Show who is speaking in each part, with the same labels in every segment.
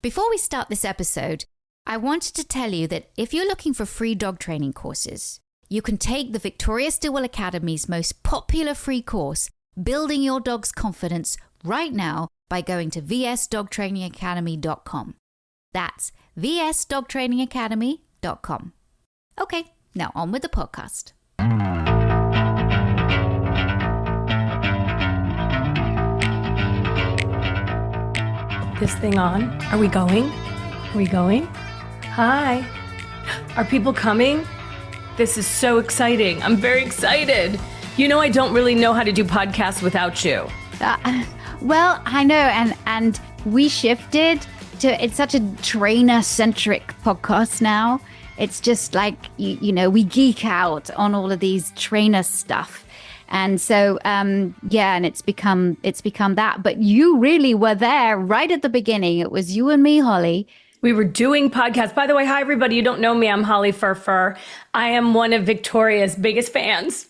Speaker 1: Before we start this episode, I wanted to tell you that if you're looking for free dog training courses, you can take the Victoria Stilwell Academy's most popular free course, Building Your Dog's Confidence, right now by going to vsdogtrainingacademy.com. That's vsdogtrainingacademy.com. Okay, now on with the podcast.
Speaker 2: This thing on? Are we going? Hi. Are people coming? This is so exciting. I'm very excited. You know, I don't really know how to do podcasts without you.
Speaker 1: Well, I know. And we shifted to, it's such a trainer-centric podcast now. It's just like, you know, we geek out on all of these trainer stuff. And so, and it's become that. But you really were there right at the beginning. It was you and me, Holly.
Speaker 2: We were doing podcasts. By the way, hi, everybody. You don't know me. I'm Holly Firfer. I am one of Victoria's biggest fans.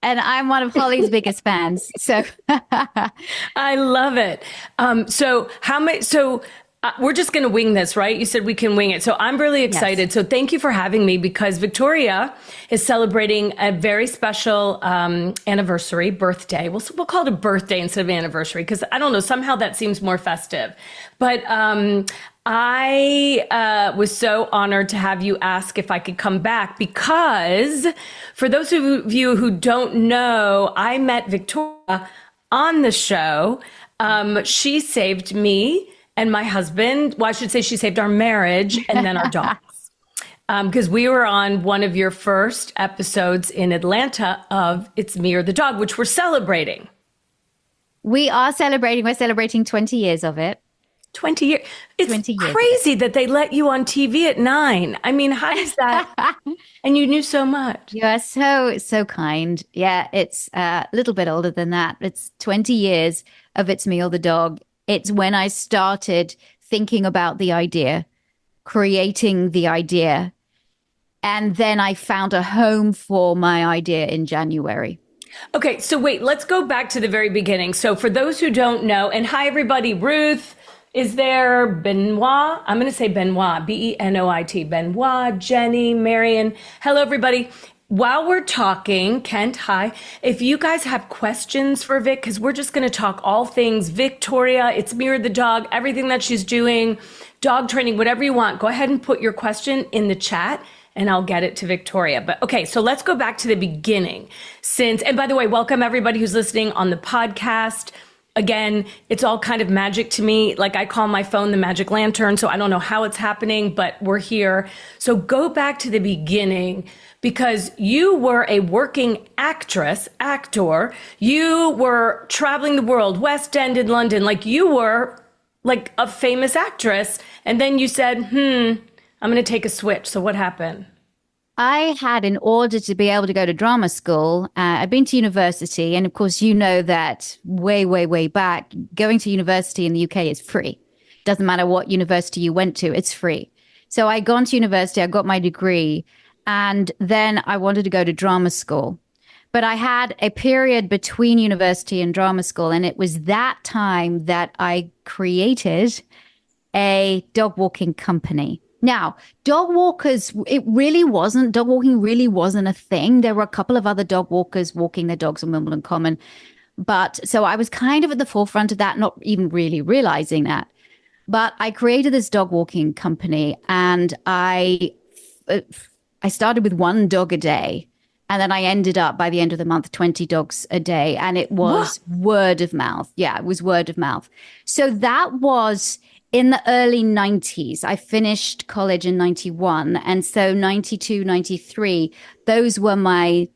Speaker 1: And I'm one of Holly's biggest fans. So
Speaker 2: I love it. We're just going to wing this, right? You said we can wing it. So I'm really excited. Yes. So thank you for having me, because Victoria is celebrating a very special birthday. We'll call it a birthday instead of anniversary, because I don't know, somehow that seems more festive. But I was so honored to have you ask if I could come back, because for those of you who don't know, I met Victoria on the show. She saved me and my husband. Well, I should say she saved our marriage and then our dogs. Because we were on one of your first episodes in Atlanta of It's Me or the Dog, which we're celebrating.
Speaker 1: We are celebrating. We're celebrating 20 years of it.
Speaker 2: 20 years. It's
Speaker 1: 20 years
Speaker 2: crazy that they let you on TV at 9. I mean, how does that? And you knew so much.
Speaker 1: You are so kind. Yeah, it's a little bit older than that. It's 20 years of It's Me or the Dog. It's when I started thinking about the idea, creating the idea, and then I found a home for my idea in January.
Speaker 2: Okay, so wait, let's go back to the very beginning. So for those who don't know, and hi, everybody, Ruth is there, Benoit, I'm going to say Benoit, Benoit, Benoit, Jenny, Marion. Hello, everybody. While we're talking, Kent, hi. If you guys have questions for Vic, because we're just going to talk all things Victoria, It's Me or the Dog, everything that she's doing, dog training, whatever you want, go ahead and put your question in the chat and I'll get it to Victoria. But okay, so let's go back to the beginning. And by the way, welcome everybody who's listening on the podcast. Again, it's all kind of magic to me. Like, I call my phone the magic lantern, so I don't know how it's happening, but we're here. So go back to the beginning, because you were a working actor. You were traveling the world, West End in London. Like, you were like a famous actress. And then you said, I'm going to take a switch. So what happened?
Speaker 1: I had, in order to be able to go to drama school, I'd been to university. And of course, you know that way back, going to university in the UK is free. Doesn't matter what university you went to, it's free. So I'd gone to university, I got my degree, and then I wanted to go to drama school. But I had a period between university and drama school, and it was that time that I created a dog walking company. Now, dog walking really wasn't a thing. There were a couple of other dog walkers walking their dogs on Wimbledon Common. But so I was kind of at the forefront of that, not even really realizing that. But I created this dog walking company, and I started with 1 dog a day. And then I ended up, by the end of the month, 20 dogs a day. And it was word of mouth. Yeah, it was word of mouth. So that was in the early 90s. I finished college in 91. And so 92, 93, those were my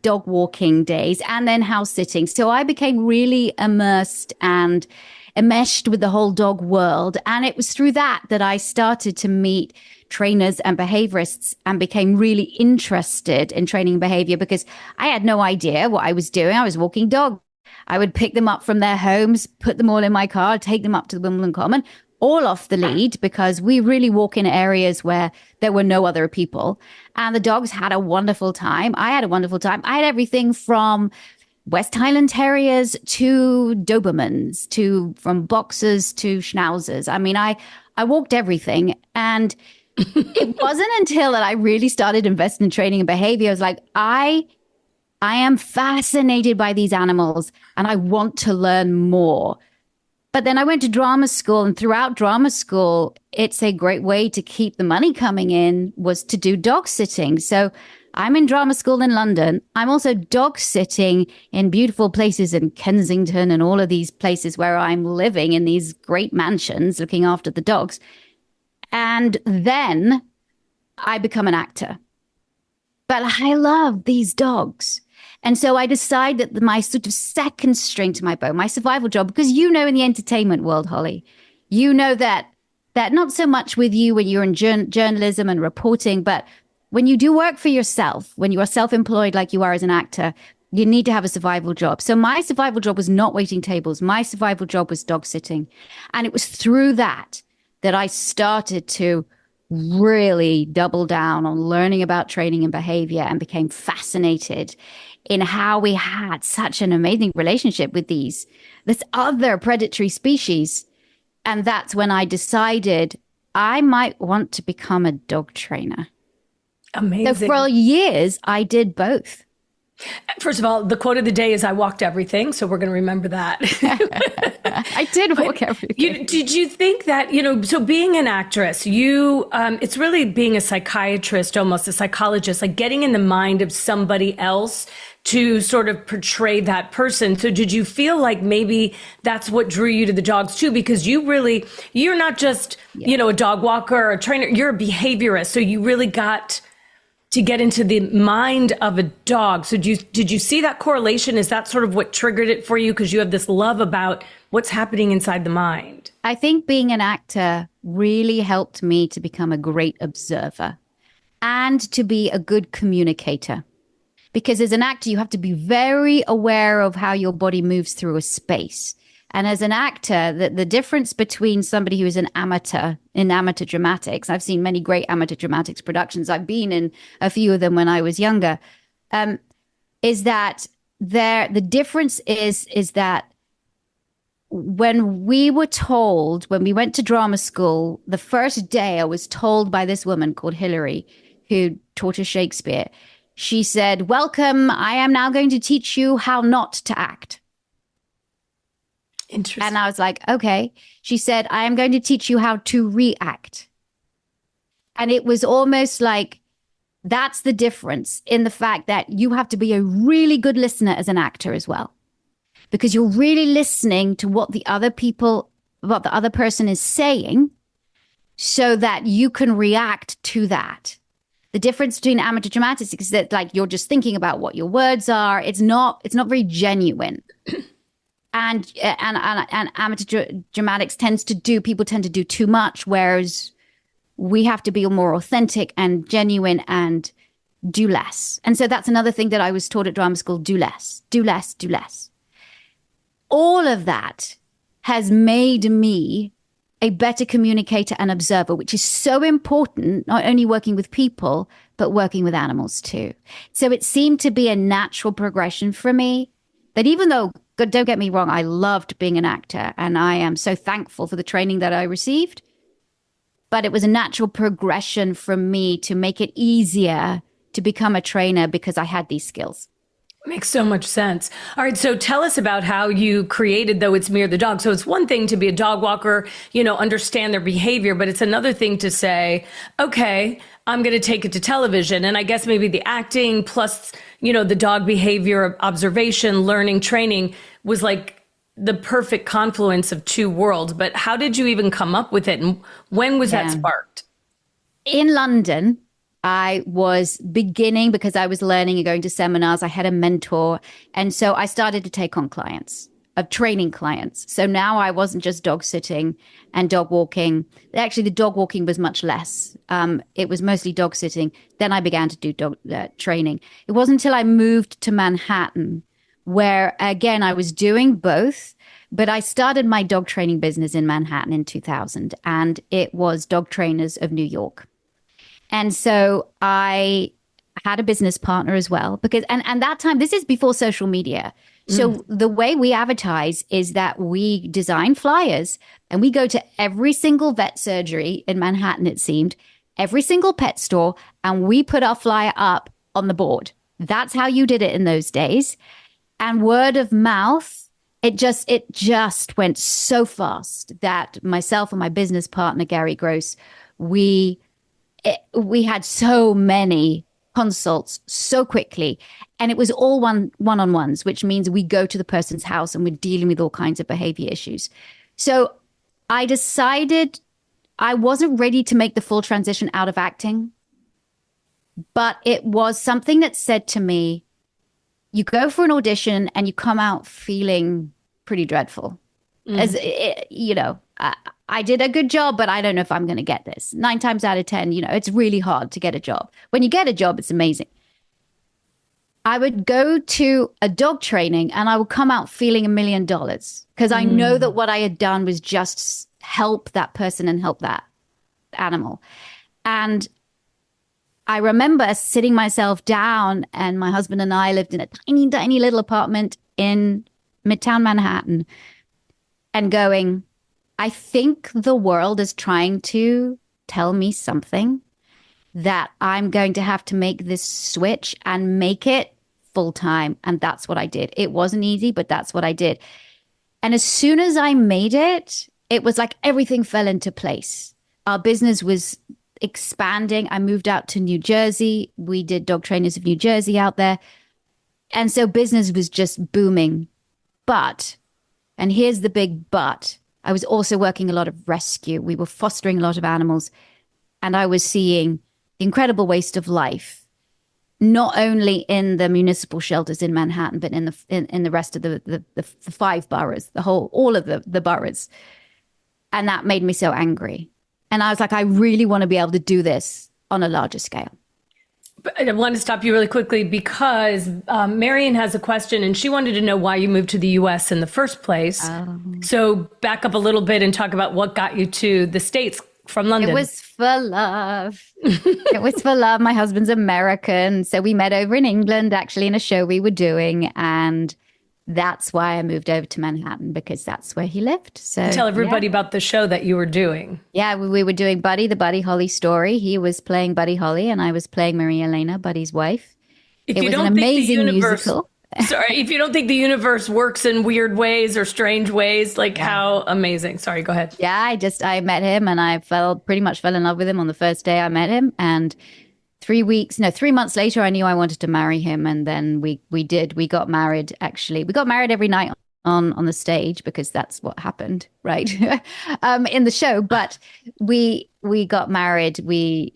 Speaker 1: dog walking days, and then house sitting. So I became really immersed and enmeshed with the whole dog world. And it was through that I started to meet trainers and behaviorists and became really interested in training behavior, because I had no idea what I was doing. I was walking dogs. I would pick them up from their homes, put them all in my car, take them up to the Wimbledon Common, all off the lead, because we really walk in areas where there were no other people. And the dogs had a wonderful time. I had a wonderful time. I had everything from West Highland Terriers to Dobermans, to from boxers to schnauzers. I mean, I walked everything. And it wasn't until that I really started investing in training and behavior. I was like, I am fascinated by these animals and I want to learn more. But then I went to drama school, and throughout drama school, it's a great way to keep the money coming in was to do dog sitting. So I'm in drama school in London. I'm also dog sitting in beautiful places in Kensington and all of these places where I'm living in these great mansions looking after the dogs. And then I become an actor. But I love these dogs. And so I decided that my sort of second string to my bow, my survival job, because you know in the entertainment world, Holly, you know that not so much with you when you're in journalism and reporting, but when you do work for yourself, when you are self-employed like you are as an actor, you need to have a survival job. So my survival job was not waiting tables. My survival job was dog sitting. And it was through that I started to really double down on learning about training and behavior and became fascinated in how we had such an amazing relationship with this other predatory species. And that's when I decided I might want to become a dog trainer.
Speaker 2: Amazing.
Speaker 1: So for years, I did both.
Speaker 2: First of all, the quote of the day is I walked everything. So we're going to remember that.
Speaker 1: I did walk everything.
Speaker 2: Did you think that, so being an actress, it's really being a psychiatrist, almost a psychologist, like getting in the mind of somebody else to sort of portray that person. So did you feel like maybe that's what drew you to the dogs too? Because you're not just, a dog walker or a trainer, you're a behaviorist. So you really got to get into the mind of a dog. So did you see that correlation? Is that sort of what triggered it for you? Because you have this love about what's happening inside the mind.
Speaker 1: I think being an actor really helped me to become a great observer and to be a good communicator. Because as an actor, you have to be very aware of how your body moves through a space. And as an actor, the difference between somebody who is an amateur in amateur dramatics, I've seen many great amateur dramatics productions. I've been in a few of them when I was younger, is that the difference is that when we went to drama school, the first day I was told by this woman called Hilary, who taught us Shakespeare, she said, "Welcome, I am now going to teach you how not to act."
Speaker 2: Interesting.
Speaker 1: And I was like, okay. She said, "I am going to teach you how to react." And it was almost like that's the difference in the fact that you have to be a really good listener as an actor as well, because you're really listening to what the other person is saying so that you can react to that. The difference between amateur dramatics is that like you're just thinking about what your words are. It's not very genuine. And amateur dramatics people tend to do too much, whereas we have to be more authentic and genuine and do less. And so that's another thing that I was taught at drama school: do less, do less, do less. All of that has made me a better communicator and observer, which is so important, not only working with people, but working with animals too. So it seemed to be a natural progression for me that even though, don't get me wrong, I loved being an actor and I am so thankful for the training that I received, but it was a natural progression for me to make it easier to become a trainer because I had these skills.
Speaker 2: Makes so much sense. All right. So tell us about how you created Though It's Me or the Dog. So it's one thing to be a dog walker, understand their behavior, but it's another thing to say, okay, I'm going to take it to television. And I guess maybe the acting plus, the dog behavior, observation, learning, training was like the perfect confluence of two worlds. But how did you even come up with it? And when was that sparked?
Speaker 1: In London, I was beginning because I was learning and going to seminars. I had a mentor. And so I started to take on clients, of training clients. So now I wasn't just dog sitting and dog walking. Actually, the dog walking was much less. It was mostly dog sitting. Then I began to do dog training. It wasn't until I moved to Manhattan where, again, I was doing both. But I started my dog training business in Manhattan in 2000. And it was Dog Trainers of New York. And so I had a business partner as well, because, and that time, this is before social media. So the way we advertise is that we design flyers and we go to every single vet surgery in Manhattan, it seemed, every single pet store, and we put our flyer up on the board. That's how you did it in those days. And word of mouth, it just went so fast that myself and my business partner, Gary Gross, we had so many consults so quickly, and it was all one-on-ones, which means we go to the person's house and we're dealing with all kinds of behavior issues. So I decided I wasn't ready to make the full transition out of acting, but it was something that said to me, you go for an audition and you come out feeling pretty dreadful. I did a good job, but I don't know if I'm going to get this. 9 times out of 10, it's really hard to get a job. When you get a job, it's amazing. I would go to a dog training and I would come out feeling $1,000,000 because I know that what I had done was just help that person and help that animal. And I remember sitting myself down, and my husband and I lived in a tiny, tiny little apartment in Midtown Manhattan, and going, I think the world is trying to tell me something, that I'm going to have to make this switch and make it full time. And that's what I did. It wasn't easy, but that's what I did. And as soon as I made it, it was like everything fell into place. Our business was expanding. I moved out to New Jersey. We did Dog Trainers of New Jersey out there. And so business was just booming. But, and here's the big but, I was also working a lot of rescue. We were fostering a lot of animals, and I was seeing the incredible waste of life, not only in the municipal shelters in Manhattan, but in the rest of the 5 boroughs, all of the boroughs. And that made me so angry. And I was like, I really want to be able to do this on a larger scale.
Speaker 2: I want to stop you really quickly because Marion has a question, and she wanted to know why you moved to the U.S. in the first place. So back up a little bit and talk about what got you to the States from London.
Speaker 1: It was for love. It was for love. My husband's American. So we met over in England, actually, in a show we were doing. And that's why I moved over to Manhattan, because that's where he lived. So
Speaker 2: tell everybody about the show that you were doing.
Speaker 1: Yeah, we were doing Buddy, the Buddy Holly story. He was playing Buddy Holly and I was playing Maria Elena, Buddy's wife. It was an amazing musical.
Speaker 2: Sorry, if you don't think the universe works in weird ways or strange ways, like how amazing. Sorry, go ahead.
Speaker 1: Yeah, I met him and I pretty much fell in love with him on the first day I met him. And 3 months later, I knew I wanted to marry him. And then we got married, actually. We got married every night on the stage because that's what happened, right? In the show. But we got married. We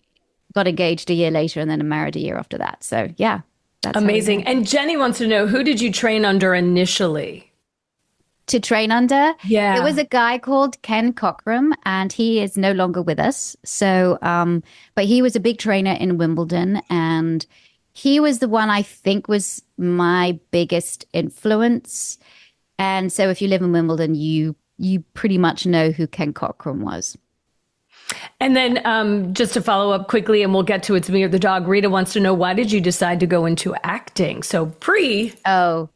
Speaker 1: got engaged a year later and then married a year after that. So yeah. That's
Speaker 2: amazing. And Jenny wants to know, who did you train under initially?
Speaker 1: To train under?
Speaker 2: Yeah.
Speaker 1: It was a guy called Ken Cockram, and he is no longer with us. So, but he was a big trainer in Wimbledon, and he was the one I think was my biggest influence. And so if you live in Wimbledon, you pretty much know who Ken Cockram was.
Speaker 2: And then just to follow up quickly, and we'll get to It's Me or the Dog, Rita wants to know, why did you decide to go into acting? So
Speaker 1: I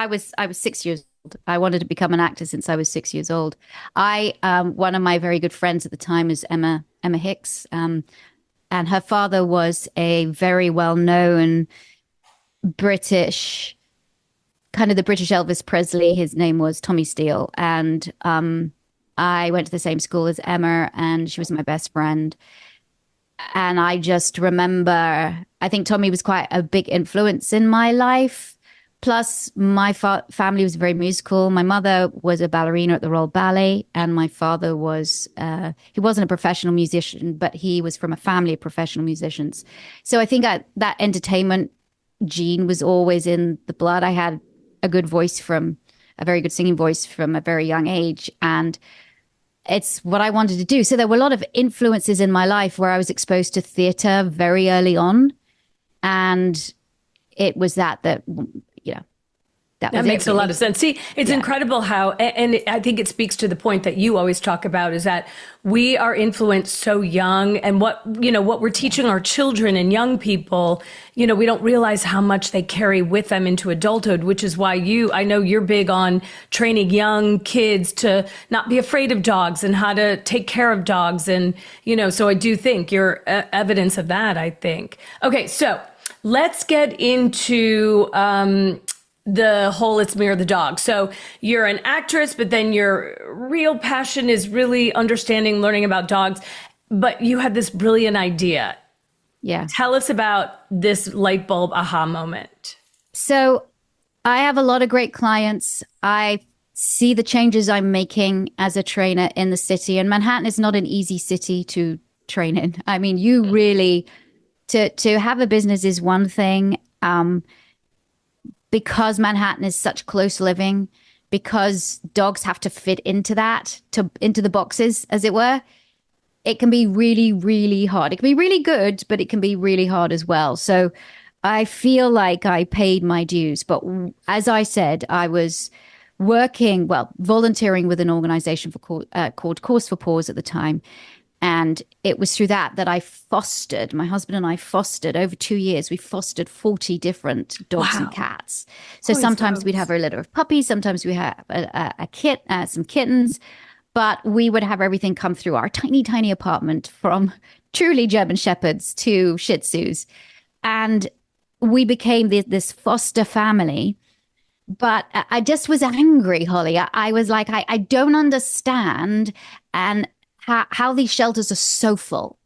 Speaker 1: was 6 years old. I wanted to become an actor since I was 6 years old. One of my very good friends at the time was Emma Hicks, and her father was a very well-known British, kind of the British Elvis Presley. His name was Tommy Steele, and I went to the same school as Emma, and she was my best friend. And I just remember, I think Tommy was quite a big influence in my life. Plus, my family was very musical. My mother was a ballerina at the Royal Ballet, and my father he wasn't a professional musician, but he was from a family of professional musicians. So I think that entertainment gene was always in the blood. I had a very good singing voice from a very young age, and it's what I wanted to do. So there were a lot of influences in my life where I was exposed to theater very early on. And it was that That
Speaker 2: That
Speaker 1: was it,
Speaker 2: makes a lot
Speaker 1: really.
Speaker 2: of sense. See, it's
Speaker 1: Yeah.
Speaker 2: incredible how, and I think it speaks to the point that you always talk about is that we are influenced so young, and what we're teaching our children and young people, we don't realize how much they carry with them into adulthood, which is why I know you're big on training young kids to not be afraid of dogs and how to take care of dogs. And, so I do think you're evidence of that, I think. Okay. So let's get into, the whole It's Me or the Dog. So you're an actress, but then your real passion is really understanding, learning about dogs. But you had this brilliant idea.
Speaker 1: Yeah.
Speaker 2: Tell us about this light bulb aha moment.
Speaker 1: So I have a lot of great clients. I see the changes I'm making as a trainer in the city, and Manhattan is not an easy city to train in. I mean, you really to have a business is one thing. Because Manhattan is such close living, because dogs have to fit into into the boxes, as it were, it can be really, really hard. It can be really good, but it can be really hard as well. So I feel like I paid my dues. But as I said, I was volunteering with an organization called Cause for Paws at the time. And it was through that I fostered, my husband and I fostered over 2 years. We fostered 40 different dogs and cats. So
Speaker 2: Holy
Speaker 1: sometimes
Speaker 2: smokes.
Speaker 1: we'd have a litter of puppies. Sometimes we have some kittens, but we would have everything come through our tiny, tiny apartment, from truly German Shepherds to Shih Tzus. And we became this foster family. But I just was angry, Holly. I was like, I don't understand. And how these shelters are so full.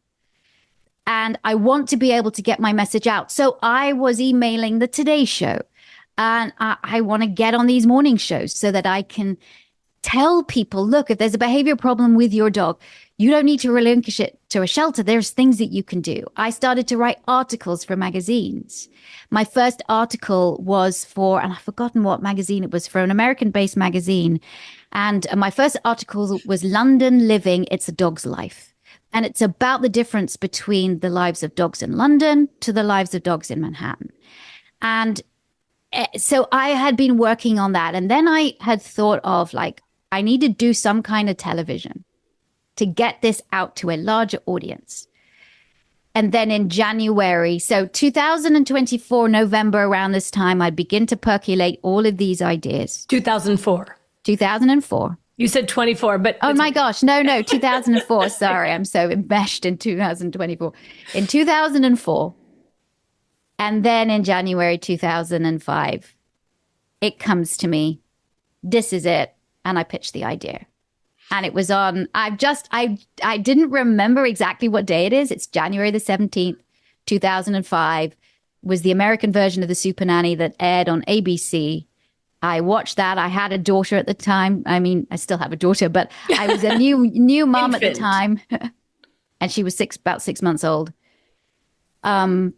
Speaker 1: And I want to be able to get my message out. So I was emailing the Today Show, and I want to get on these morning shows so that I can tell people, look, if there's a behavior problem with your dog, you don't need to relinquish it to a shelter. There's things that you can do. I started to write articles for magazines. My first article was and I've forgotten what magazine it was, for an American-based magazine. And my first article was London Living, It's a Dog's Life. And it's about the difference between the lives of dogs in London to the lives of dogs in Manhattan. And so I had been working on that. And then I had thought of, like, I need to do some kind of television to get this out to a larger audience. And then in January, so 2024, November, around this time, I'd begin to percolate all of these ideas.
Speaker 2: 2004.
Speaker 1: 2004.
Speaker 2: You said 24, but
Speaker 1: Oh my gosh. No, 2004. Sorry. I'm so enmeshed in 2024. In 2004. And then in January 2005, it comes to me. This is it. And I pitched the idea. And it was on, I didn't remember exactly what day it is. It's January the 17th, 2005, was the American version of the Super Nanny that aired on ABC. I watched that. I had a daughter at the time. I mean, I still have a daughter, but I was a new mom at the time. And she was about 6 months old. And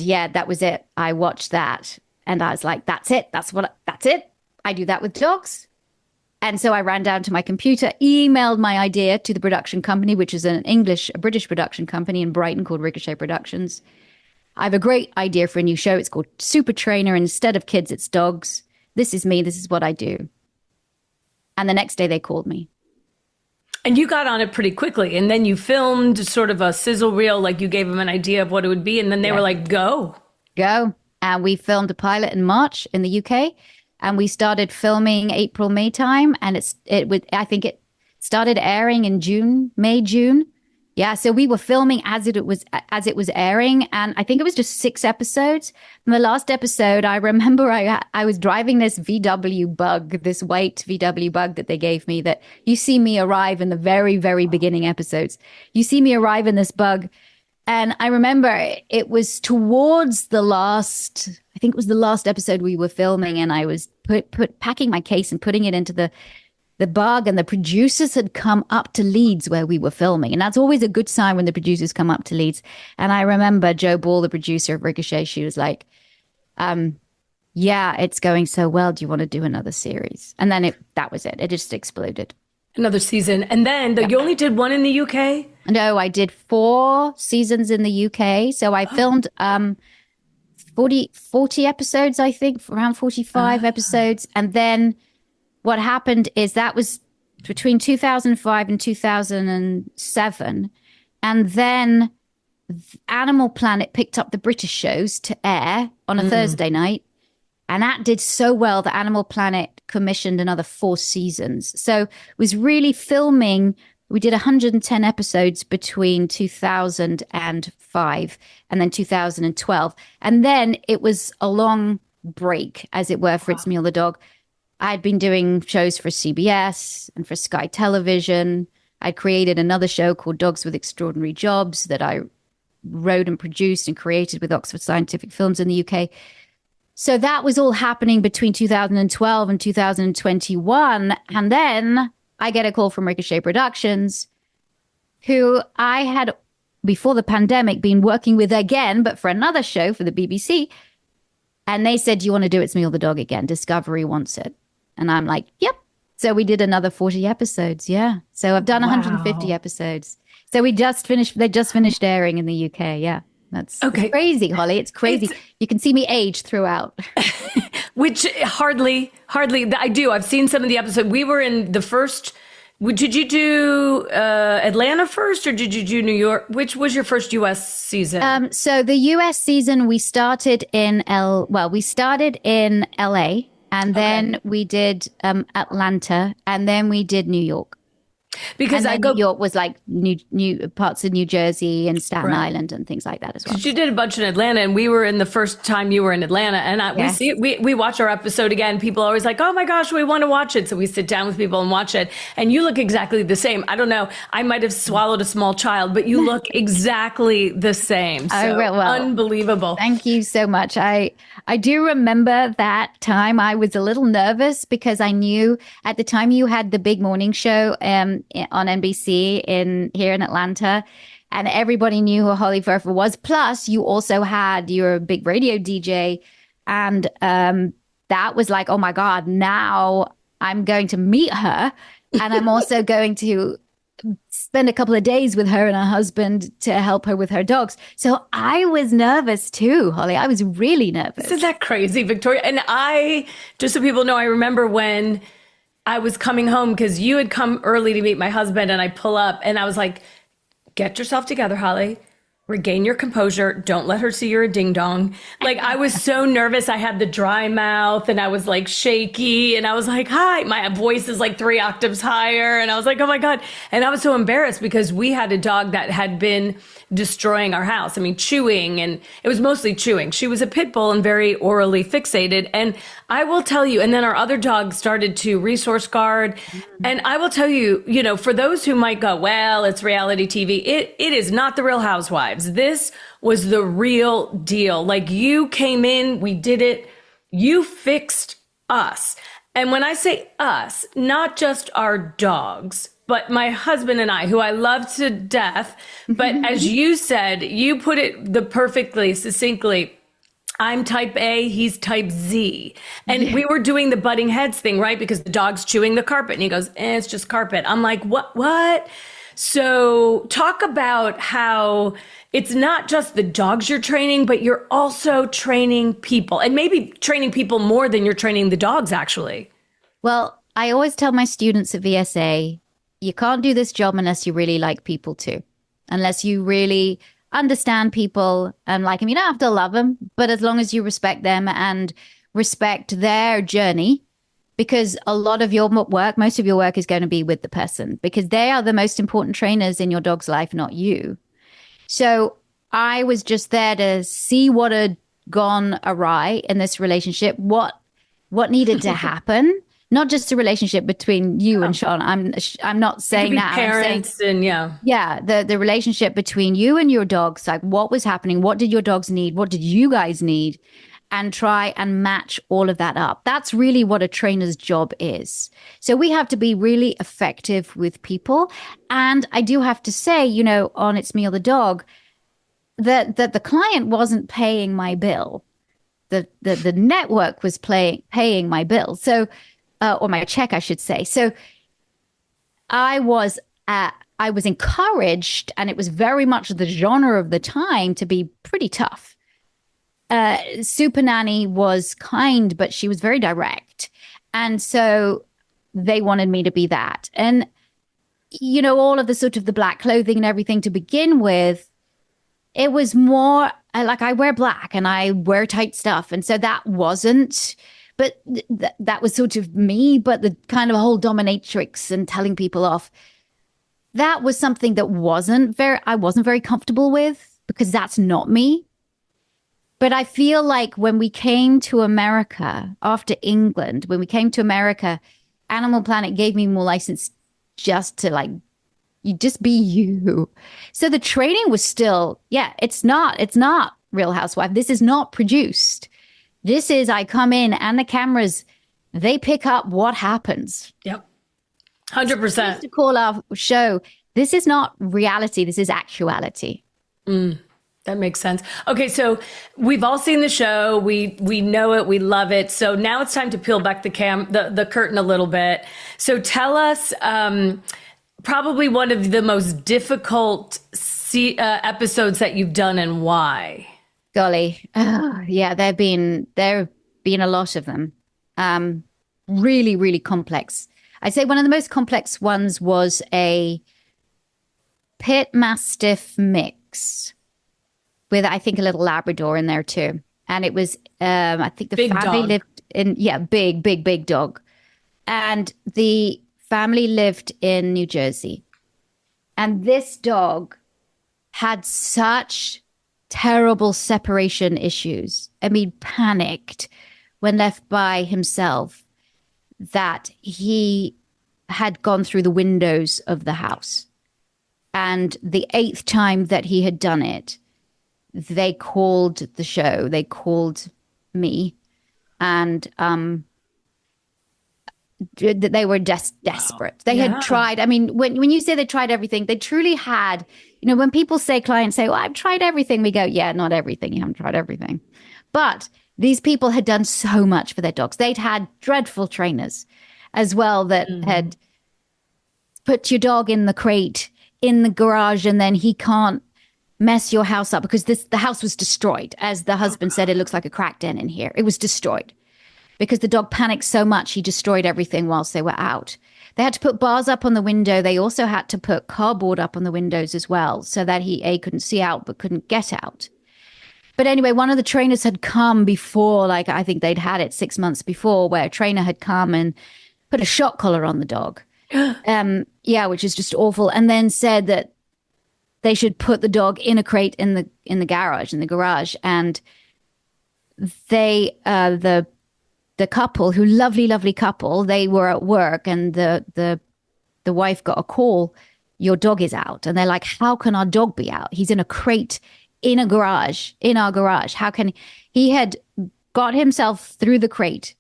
Speaker 1: yeah, that was it. I watched that and I was like, that's it. That's it. I do that with dogs. And so I ran down to my computer, emailed my idea to the production company, which is a British production company in Brighton called Ricochet Productions. I have a great idea for a new show. It's called Super Trainer. And instead of kids, it's dogs. This is me. This is what I do. And the next day they called me.
Speaker 2: And you got on it pretty quickly. And then you filmed sort of a sizzle reel, like you gave them an idea of what it would be. And then they were like, go.
Speaker 1: And we filmed a pilot in March in the UK. And we started filming April, May time. And I think it started airing in May, June. Yeah. So we were filming as it was airing. And I think it was just 6 episodes. And the last episode, I remember I was driving this VW bug, this white VW bug that they gave me, that you see me arrive in the very, very beginning episodes. You see me arrive in this bug. And I remember it was towards the last, I think it was the last episode we were filming, and I was packing my case and putting it into the bug, and the producers had come up to Leeds where we were filming. And that's always a good sign when the producers come up to Leeds. And I remember Jo Ball, the producer of Ricochet, she was like, yeah, it's going so well. Do you want to do another series? And then that was it. It just exploded.
Speaker 2: Another season. And then you only did one in the UK?
Speaker 1: No, I did 4 seasons in the UK. So I filmed 40 episodes, I think, around 45 episodes. And then what happened is that was between 2005 and 2007. And then Animal Planet picked up the British shows to air on a Thursday night. And that did so well that Animal Planet commissioned another 4 seasons. So it was really filming. We did 110 episodes between 2005 and then 2012. And then it was a long break, as it were, for It's Me or the Dog. I'd been doing shows for CBS and for Sky Television. I created another show called Dogs with Extraordinary Jobs that I wrote and produced and created with Oxford Scientific Films in the UK. So that was all happening between 2012 and 2021. And then I get a call from Ricochet Productions, who I had, before the pandemic, been working with again, but for another show for the BBC. And they said, do you want to do It's Me or the Dog again? Discovery wants it. And I'm like, yep. So we did another 40 episodes. Yeah. So I've done 150 episodes. So they just finished airing in the UK. Yeah. That's
Speaker 2: okay.
Speaker 1: It's crazy, Holly. It's crazy. You can see me age throughout.
Speaker 2: Which hardly I do. I've seen some of the episodes. We were in the first. Did you do Atlanta first, or did you do New York? Which was your first U.S. season?
Speaker 1: So the U.S. season, we started in L.A. and then we did Atlanta, and then we did New York.
Speaker 2: Because
Speaker 1: New York was like new parts of New Jersey and Staten Island and things like that as well.
Speaker 2: You did a bunch in Atlanta, and we were in the first time you were in Atlanta, and we watch our episode again. People are always like, "Oh my gosh, we want to watch it!" So we sit down with people and watch it. And you look exactly the same. I don't know. I might have swallowed a small child, but you look exactly the same. So unbelievable.
Speaker 1: Thank you so much. I do remember that time. I was a little nervous because I knew at the time you had the big morning show on NBC here in Atlanta, and everybody knew who Holly Firfer was. Plus, you also had your big radio DJ, and that was like, oh my God, now I'm going to meet her, and I'm also going to spend a couple of days with her and her husband to help her with her dogs. So I was nervous too, Holly. I was really nervous.
Speaker 2: Isn't that crazy, Victoria? And just so people know, I remember when I was coming home because you had come early to meet my husband, and I pull up and I was like, get yourself together, Holly. Regain your composure. Don't let her see you're a ding dong. Like, I was so nervous. I had the dry mouth and I was like shaky, and I was like, hi, my voice is like 3 octaves higher. And I was like, oh my God. And I was so embarrassed because we had a dog that had been destroying our house. I mean, chewing, and it was mostly chewing. She was a pit bull and very orally fixated. And I will tell you, and then our other dog started to resource guard. And I will tell you, for those who might go, well, it's reality TV. It is not the Real Housewives. This was the real deal. Like, you came in, we did it. You fixed us. And when I say us, not just our dogs, but my husband and I, who I love to death. But as you said, you put it perfectly, succinctly. I'm type A, he's type Z. And we were doing the butting heads thing, right? Because the dog's chewing the carpet, and he goes, it's just carpet. I'm like, what? So talk about how it's not just the dogs you're training, but you're also training people, and maybe training people more than you're training the dogs, actually.
Speaker 1: Well, I always tell my students at VSA, you can't do this job unless you really like people too, unless you really understand people and like them. You don't have to love them, but as long as you respect them and respect their journey, because a lot of your work, most of your work is going to be with the person, because they are the most important trainers in your dog's life, not you. So I was just there to see what had gone awry in this relationship, what needed to happen. Not just a relationship between you and Sean. I'm not saying that.
Speaker 2: Parents
Speaker 1: the relationship between you and your dogs. Like, what was happening? What did your dogs need? What did you guys need? And try and match all of that up. That's really what a trainer's job is. So we have to be really effective with people. And I do have to say, on It's Me or the Dog, that the client wasn't paying my bill. The network was paying my bill. So. Or my check, I should say. So I was encouraged, and it was very much the genre of the time, to be pretty tough. Super Nanny was kind, but she was very direct. And so they wanted me to be that. And, all of the sort of the black clothing and everything to begin with, it was more like I wear black and I wear tight stuff. And so that wasn't, but that was sort of me. But the kind of whole dominatrix and telling people off, that was something that I wasn't very comfortable with because that's not me. But I feel like when we came to America after England, when we came to America, Animal Planet gave me more license just to like, you just be you. So the training was still, it's not Real Housewife. This is not produced. This is, I come in and the cameras, they pick up what happens.
Speaker 2: Yep. 100%.
Speaker 1: To call our show, this is not reality. This is actuality.
Speaker 2: That makes sense. Okay, so we've all seen the show. We know it. We love it. So now it's time to peel back the curtain a little bit. So tell us, probably one of the most difficult episodes that you've done and why.
Speaker 1: Golly, yeah, there have been a lot of them. Really, really complex. I'd say one of the most complex ones was a Pit Mastiff mix with, I think, a little Labrador in there too. And it was, I think the
Speaker 2: big
Speaker 1: family
Speaker 2: dog.
Speaker 1: lived in, big dog. And the family lived in New Jersey. And this dog had such terrible separation issues. I mean, panicked when left by himself that he had gone through the windows of the house. And the 8th time that he had done it, they called the show, they called me, and they were desperate. They had tried. I mean, when you say they tried everything, they truly had. When people say, clients say, well, I've tried everything, we go, yeah, not everything. You haven't tried everything. But these people had done so much for their dogs. They'd had dreadful trainers as well that had put your dog in the crate in the garage and then he can't mess your house up because the house was destroyed. As the husband said, it looks like a crack den in here. It was destroyed because the dog panicked so much he destroyed everything whilst they were out. They had to put bars up on the window. They also had to put cardboard up on the windows as well so that he couldn't see out but couldn't get out. But anyway, one of the trainers had come before, like I think they'd had it 6 months before, where a trainer had come and put a shock collar on the dog. Which is just awful. And then said that they should put the dog in a crate in the garage. And they, the couple, who lovely couple, they were at work and the wife got a call, your dog is out. And they're like, how can our dog be out? He's in a crate in our garage. How can he had got himself through the crate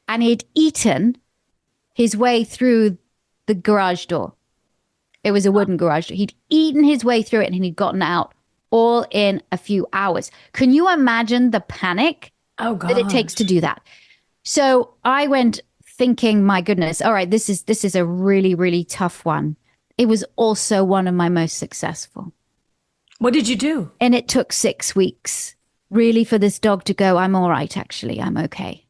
Speaker 1: and he'd eaten his way through the garage door. It was a wooden garage door. He'd eaten his way through it and he'd gotten out all in a few hours. Can you imagine the panic that it takes to do that? So I went thinking, my goodness, all right, this is a really, really tough one. It was also one of my most successful.
Speaker 2: What did you do?
Speaker 1: And it took 6 weeks, really, for this dog to go, I'm all right, actually, I'm okay.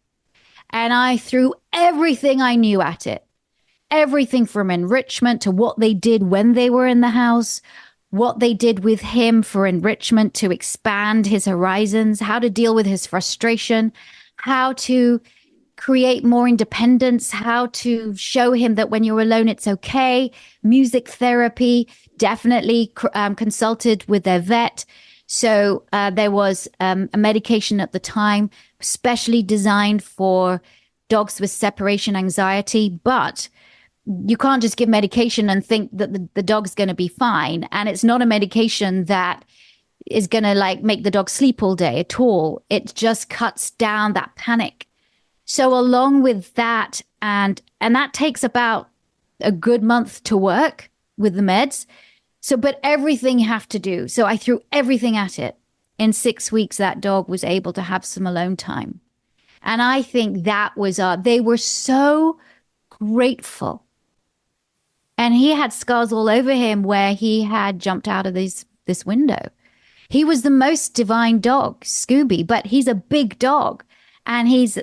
Speaker 1: And I threw everything I knew at it. Everything from enrichment to what they did when they were in the house, what they did with him for enrichment to expand his horizons, how to deal with his frustration, how to create more independence, how to show him that when you're alone, it's okay. Music therapy, definitely consulted with their vet. So there was a medication at the time, specially designed for dogs with separation anxiety, but you can't just give medication and think that the dog's going to be fine. And it's not a medication that is going to like make the dog sleep all day at all. It just cuts down that panic. So along with that, and that takes about a good month to work with the meds. So, but everything you have to do. So I threw everything at it. In 6 weeks, that dog was able to have some alone time. And I think that was, they were so grateful. And he had scars all over him where he had jumped out of this window. He was the most divine dog, Scooby, but he's a big dog. And he's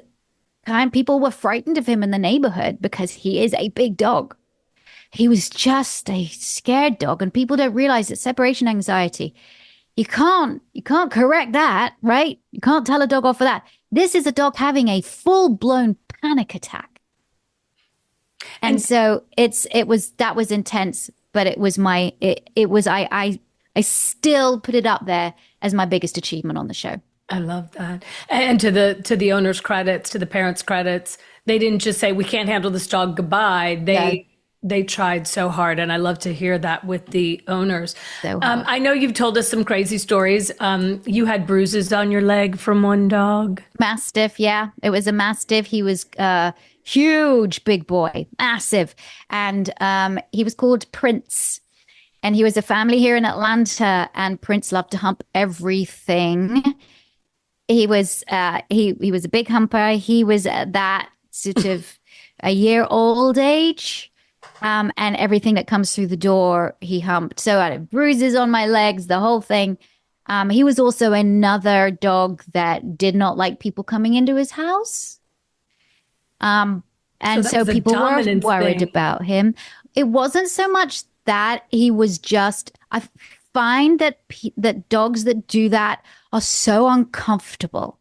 Speaker 1: kind people were frightened of him in the neighborhood because he is a big dog. He was just a scared dog, and people don't realize that separation anxiety, you can't correct that, right? You can't tell a dog off for that. This is a dog having a full-blown panic attack. And so that was intense, but I still put it up there as my biggest achievement on the show.
Speaker 2: I love that. And to the owner's credits, to the parents' credits, they didn't just say we can't handle this dog, goodbye. They tried so hard, and I love to hear that with the owners.
Speaker 1: So hard.
Speaker 2: I know you've told us some crazy stories. You had bruises on your leg from one dog.
Speaker 1: Mastiff, yeah. It was a Mastiff. He was huge, big boy, massive. And he was called Prince. And he was a family here in Atlanta, and Prince loved to hump everything. He was he was a big humper. He was at that sort of a year old age. And everything that comes through the door, he humped. So I had bruises on my legs, the whole thing. He was also another dog that did not like people coming into his house. And so people were worried about him. It wasn't so much that he was just, I find that that dogs that do that are so uncomfortable.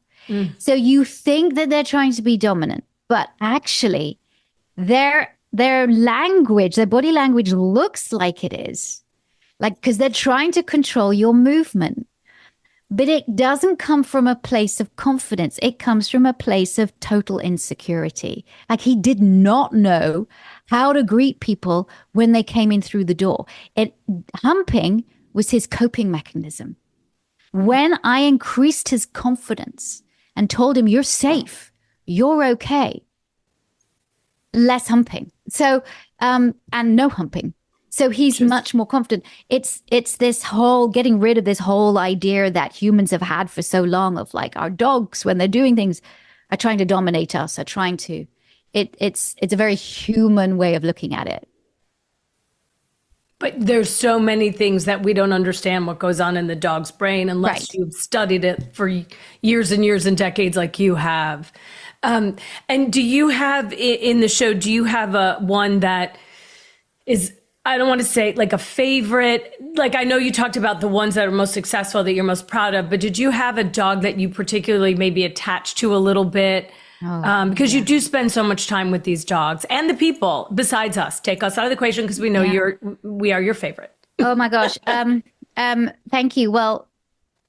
Speaker 1: So you think that they're trying to be dominant, but actually their language, their body language looks like it is. Like, because they're trying to control your movement. But it doesn't come from a place of confidence. It comes from a place of total insecurity. Like, he did not know how to greet people when they came in through the door. Humping was his coping mechanism. When I increased his confidence and told him, you're safe, you're okay, less humping. So, and no humping. So he's much more confident. It's this whole getting rid of this whole idea that humans have had for so long of like our dogs, when they're doing things, are trying to dominate us, are trying to, it's a very human way of looking at it.
Speaker 2: But there's so many things that we don't understand what goes on in the dog's brain unless you've studied it for years and years and decades like you have. And do you have in the show, do you have one that is, I don't want to say like a favorite, like I know you talked about the ones that are most successful that you're most proud of, but did you have a dog that you particularly maybe attached to a little bit? Because you do spend so much time with these dogs and the people besides us. Take us out of the equation because we know we are your favorite.
Speaker 1: Oh my gosh. Thank you. Well,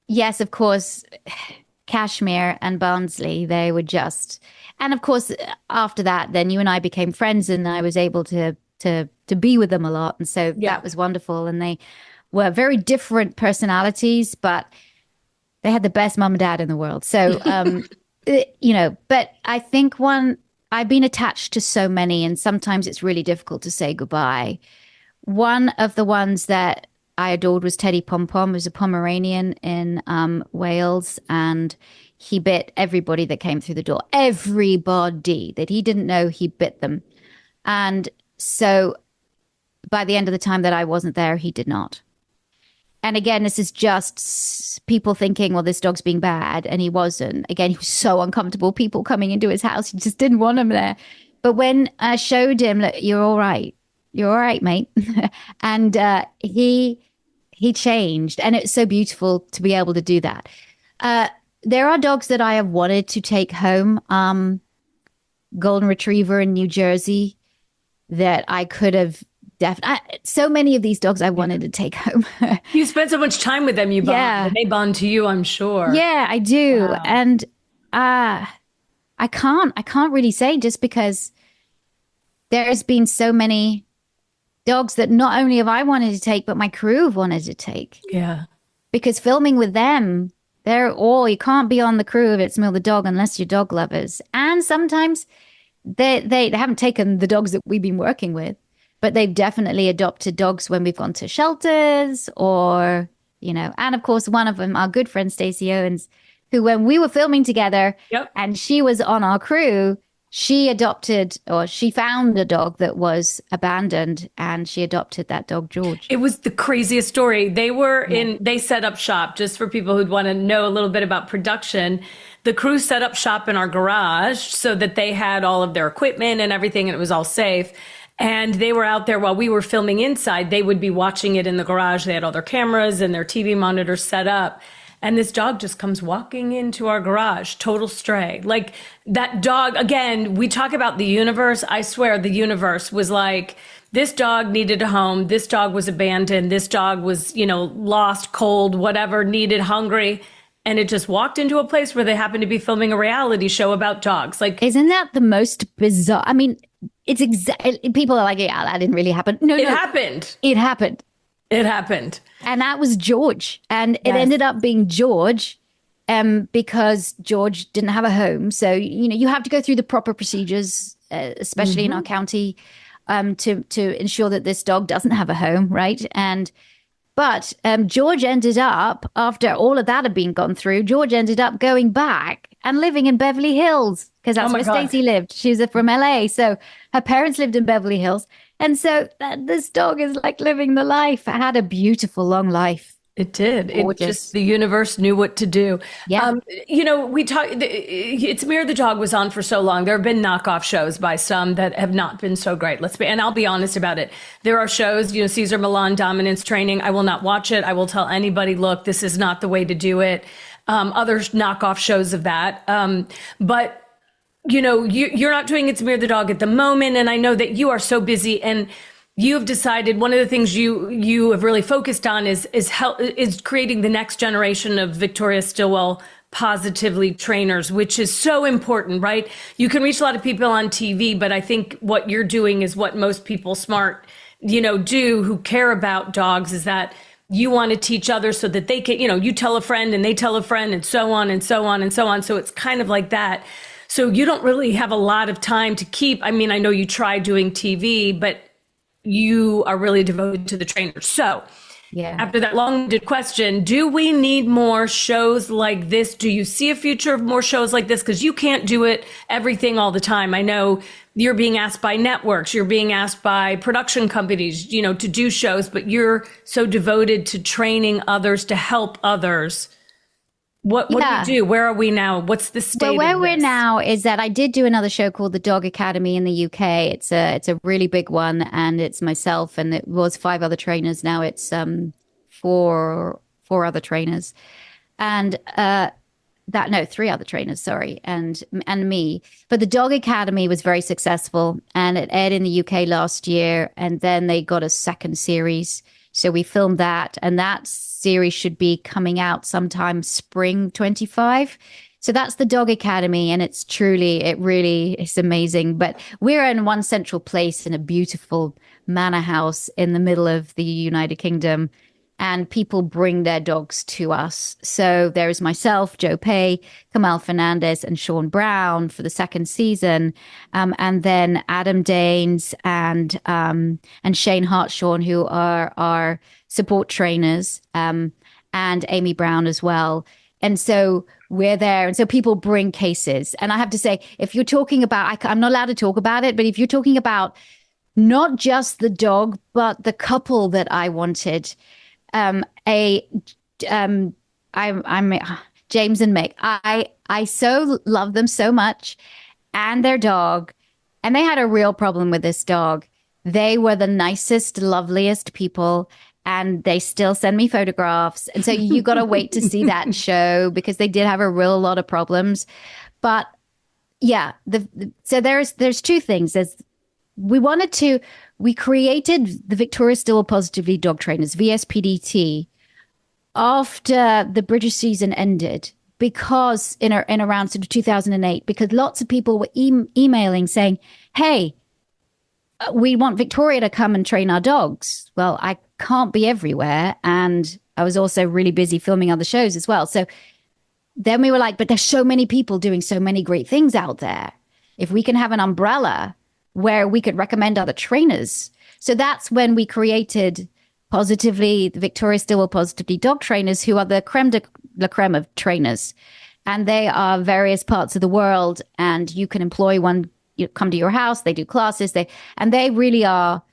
Speaker 1: yes, of course, Kashmir and Barnsley, they were just, and of course, after that, then you and I became friends and I was able to be with them a lot. And so that was wonderful. And they were very different personalities, but they had the best mom and dad in the world. So, but I think I've been attached to so many, and sometimes it's really difficult to say goodbye. One of the ones that I adored was Teddy Pom Pom, who's a Pomeranian in Wales, and he bit everybody that came through the door. Everybody that he didn't know, he bit them. And so by the end of the time that I wasn't there, he did not. And again, this is just people thinking, well, this dog's being bad. And he wasn't. Again, he was so uncomfortable. People coming into his house, he just didn't want him there. But when I showed him, look, you're all right. You're all right, mate. And he changed. And it's so beautiful to be able to do that. There are dogs that I have wanted to take home. Golden Retriever in New Jersey that I could have so many of these dogs I wanted to take home.
Speaker 2: You spend so much time with them, you bond. Yeah. They bond to you, I'm sure.
Speaker 1: Yeah, I do. Wow. And I can't really say, just because there's been so many dogs that not only have I wanted to take, but my crew have wanted to take.
Speaker 2: Yeah.
Speaker 1: Because filming with them, you can't be on the crew of It's Me or the Dog unless you're dog lovers. And sometimes they haven't taken the dogs that we've been working with, but they've definitely adopted dogs when we've gone to shelters or, and of course, one of them, our good friend, Stacey Owens, who when we were filming together and she was on our crew, she adopted, or she found a dog that was abandoned, and she adopted that dog, George.
Speaker 2: It was the craziest story.
Speaker 1: Yeah.
Speaker 2: They set up shop, just for people who'd want to know a little bit about production. The crew set up shop in our garage so that they had all of their equipment and everything, and it was all safe. And they were out there while we were filming inside. They would be watching it in the garage. They had all their cameras and their TV monitors set up. And this dog just comes walking into our garage, total stray. Like that dog, again, we talk about the universe. I swear the universe was like, this dog needed a home. This dog was abandoned. This dog was, lost, cold, whatever, needed, hungry. And it just walked into a place where they happened to be filming a reality show about dogs. Like,
Speaker 1: Isn't that the most bizarre? I mean, it's exactly, people are like, yeah, that didn't really happen. No,
Speaker 2: it
Speaker 1: no,
Speaker 2: happened.
Speaker 1: it happened.
Speaker 2: It happened.
Speaker 1: And that was George. And it
Speaker 2: Yes.
Speaker 1: ended up being George because George didn't have a home. So, you have to go through the proper procedures, especially in our county, to ensure that this dog doesn't have a home, right? But George ended up, after all of that had been gone through, George ended up going back and living in Beverly Hills because that's
Speaker 2: Oh my
Speaker 1: where
Speaker 2: God.
Speaker 1: Stacey lived. She was from LA. So her parents lived in Beverly Hills. And so this dog is like living the life. It had a beautiful long life.
Speaker 2: It did. It
Speaker 1: Gorgeous.
Speaker 2: just, the universe knew what to do.
Speaker 1: Yeah.
Speaker 2: We talk, It's Mirror the Dog was on for so long. There have been knockoff shows by some that have not been so great. And I'll be honest about it. There are shows, Caesar Milan Dominance Training. I will not watch it. I will tell anybody, look, this is not the way to do it. Other knockoff shows of that. But you're not doing It's Mirror the Dog at the moment. And I know that you are so busy, and you've decided one of the things you have really focused on is creating the next generation of Victoria Stilwell positively trainers, which is so important, right? You can reach a lot of people on TV, but I think what you're doing is what most people smart, do, who care about dogs, is that you want to teach others so that they can, you tell a friend and they tell a friend, and so on and so on and so on. So it's kind of like that. So you don't really have a lot of time to keep. I mean, I know you try doing TV, but you are really devoted to the trainers. So
Speaker 1: Yeah.
Speaker 2: after that long-winded question, do we need more shows like this? Do you see a future of more shows like this? Because you can't do everything all the time. I know you're being asked by networks, you're being asked by production companies, to do shows, but you're so devoted to training others to help others. What do we do? Where are we now? What's the state
Speaker 1: Well, where
Speaker 2: of
Speaker 1: we're
Speaker 2: this?
Speaker 1: now is that I did do another show called The Dog Academy in the UK. It's a really big one, and it's myself, and it was 5 other trainers. Now it's four other trainers, and 3 other trainers, sorry, and me. But The Dog Academy was very successful, and it aired in the UK last year, and then they got a second series. So we filmed that, and that series should be coming out sometime spring 25. So that's the Dog Academy, and it really is amazing. But we're in one central place in a beautiful manor house in the middle of the United Kingdom, and people bring their dogs to us. So there is myself, Joe Pay, Kamal Fernandez, and Sean Brown for the second season, and then Adam Danes and Shane Hartshorn, who are our support trainers, and Amy Brown as well. And so we're there, and so people bring cases. And I have to say, if you're talking about, I'm not allowed to talk about it, but if you're talking about not just the dog, but the couple that I wanted. I'm James and Meg. I so love them so much, and their dog, and they had a real problem with this dog. They were the nicest, loveliest people, and they still send me photographs. And so you got to wait to see that show, because they did have a real lot of problems. But yeah, so there's 2 things. We created the Victoria Stilwell Positively Dog Trainers, VSPDT, after the British season ended, because in around sort of 2008, because lots of people were emailing saying, hey, we want Victoria to come and train our dogs. Well, I can't be everywhere. And I was also really busy filming other shows as well. So then we were like, but there's so many people doing so many great things out there. If we can have an umbrella where we could recommend other trainers. So that's when we created the Victoria Stilwell Positively Dog Trainers, who are the creme de la creme of trainers. And they are various parts of the world, and you can employ one come to your house, they do classes, and they really are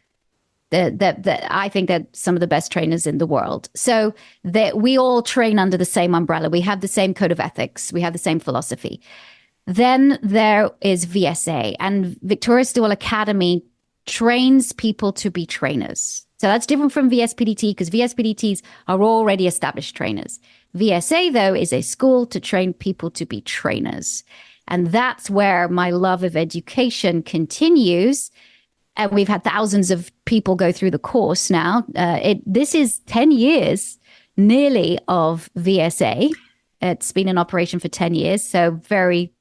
Speaker 1: I think they're some of the best trainers in the world. So that we all train under the same umbrella. We have the same code of ethics. We have the same philosophy. Then there is VSA, and Victoria Stilwell Academy trains people to be trainers. So that's different from VSPDT because VSPDTs are already established trainers. VSA, though, is a school to train people to be trainers. And that's where my love of education continues. And we've had thousands of people go through the course now. This is 10 years nearly of VSA. It's been in operation for 10 years. So very,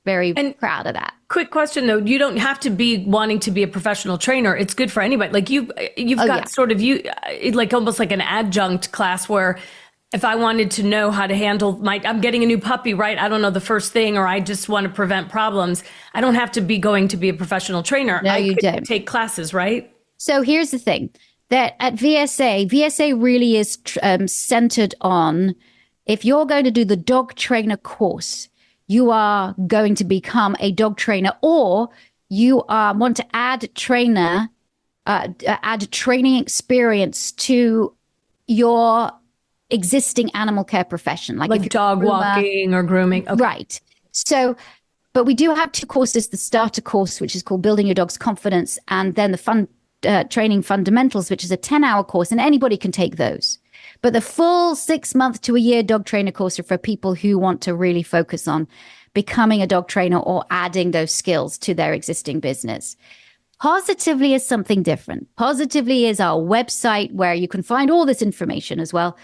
Speaker 1: very proud of that.
Speaker 2: Quick question though, you don't have to be wanting to be a professional trainer. It's good for anybody. Like you've got sort of like almost like an adjunct class where if I wanted to know how to handle I'm getting a new puppy, right? I don't know the first thing, or I just want to prevent problems. I don't have to be going to be a professional trainer.
Speaker 1: No, you don't.
Speaker 2: Take classes, right?
Speaker 1: So here's the thing that at VSA really is centered on if you're going to do the dog trainer course, you are going to become a dog trainer, or you want to add training experience to your existing animal care profession,
Speaker 2: like dog walking or grooming. Okay.
Speaker 1: Right. So, but we do have two courses: the starter course, which is called Building Your Dog's Confidence, and then the training fundamentals, which is a 10-hour course, and anybody can take those. But the full 6-month to a year dog trainer course are for people who want to really focus on becoming a dog trainer or adding those skills to their existing business. Positively is something different. Positively is our website where you can find all this information as well.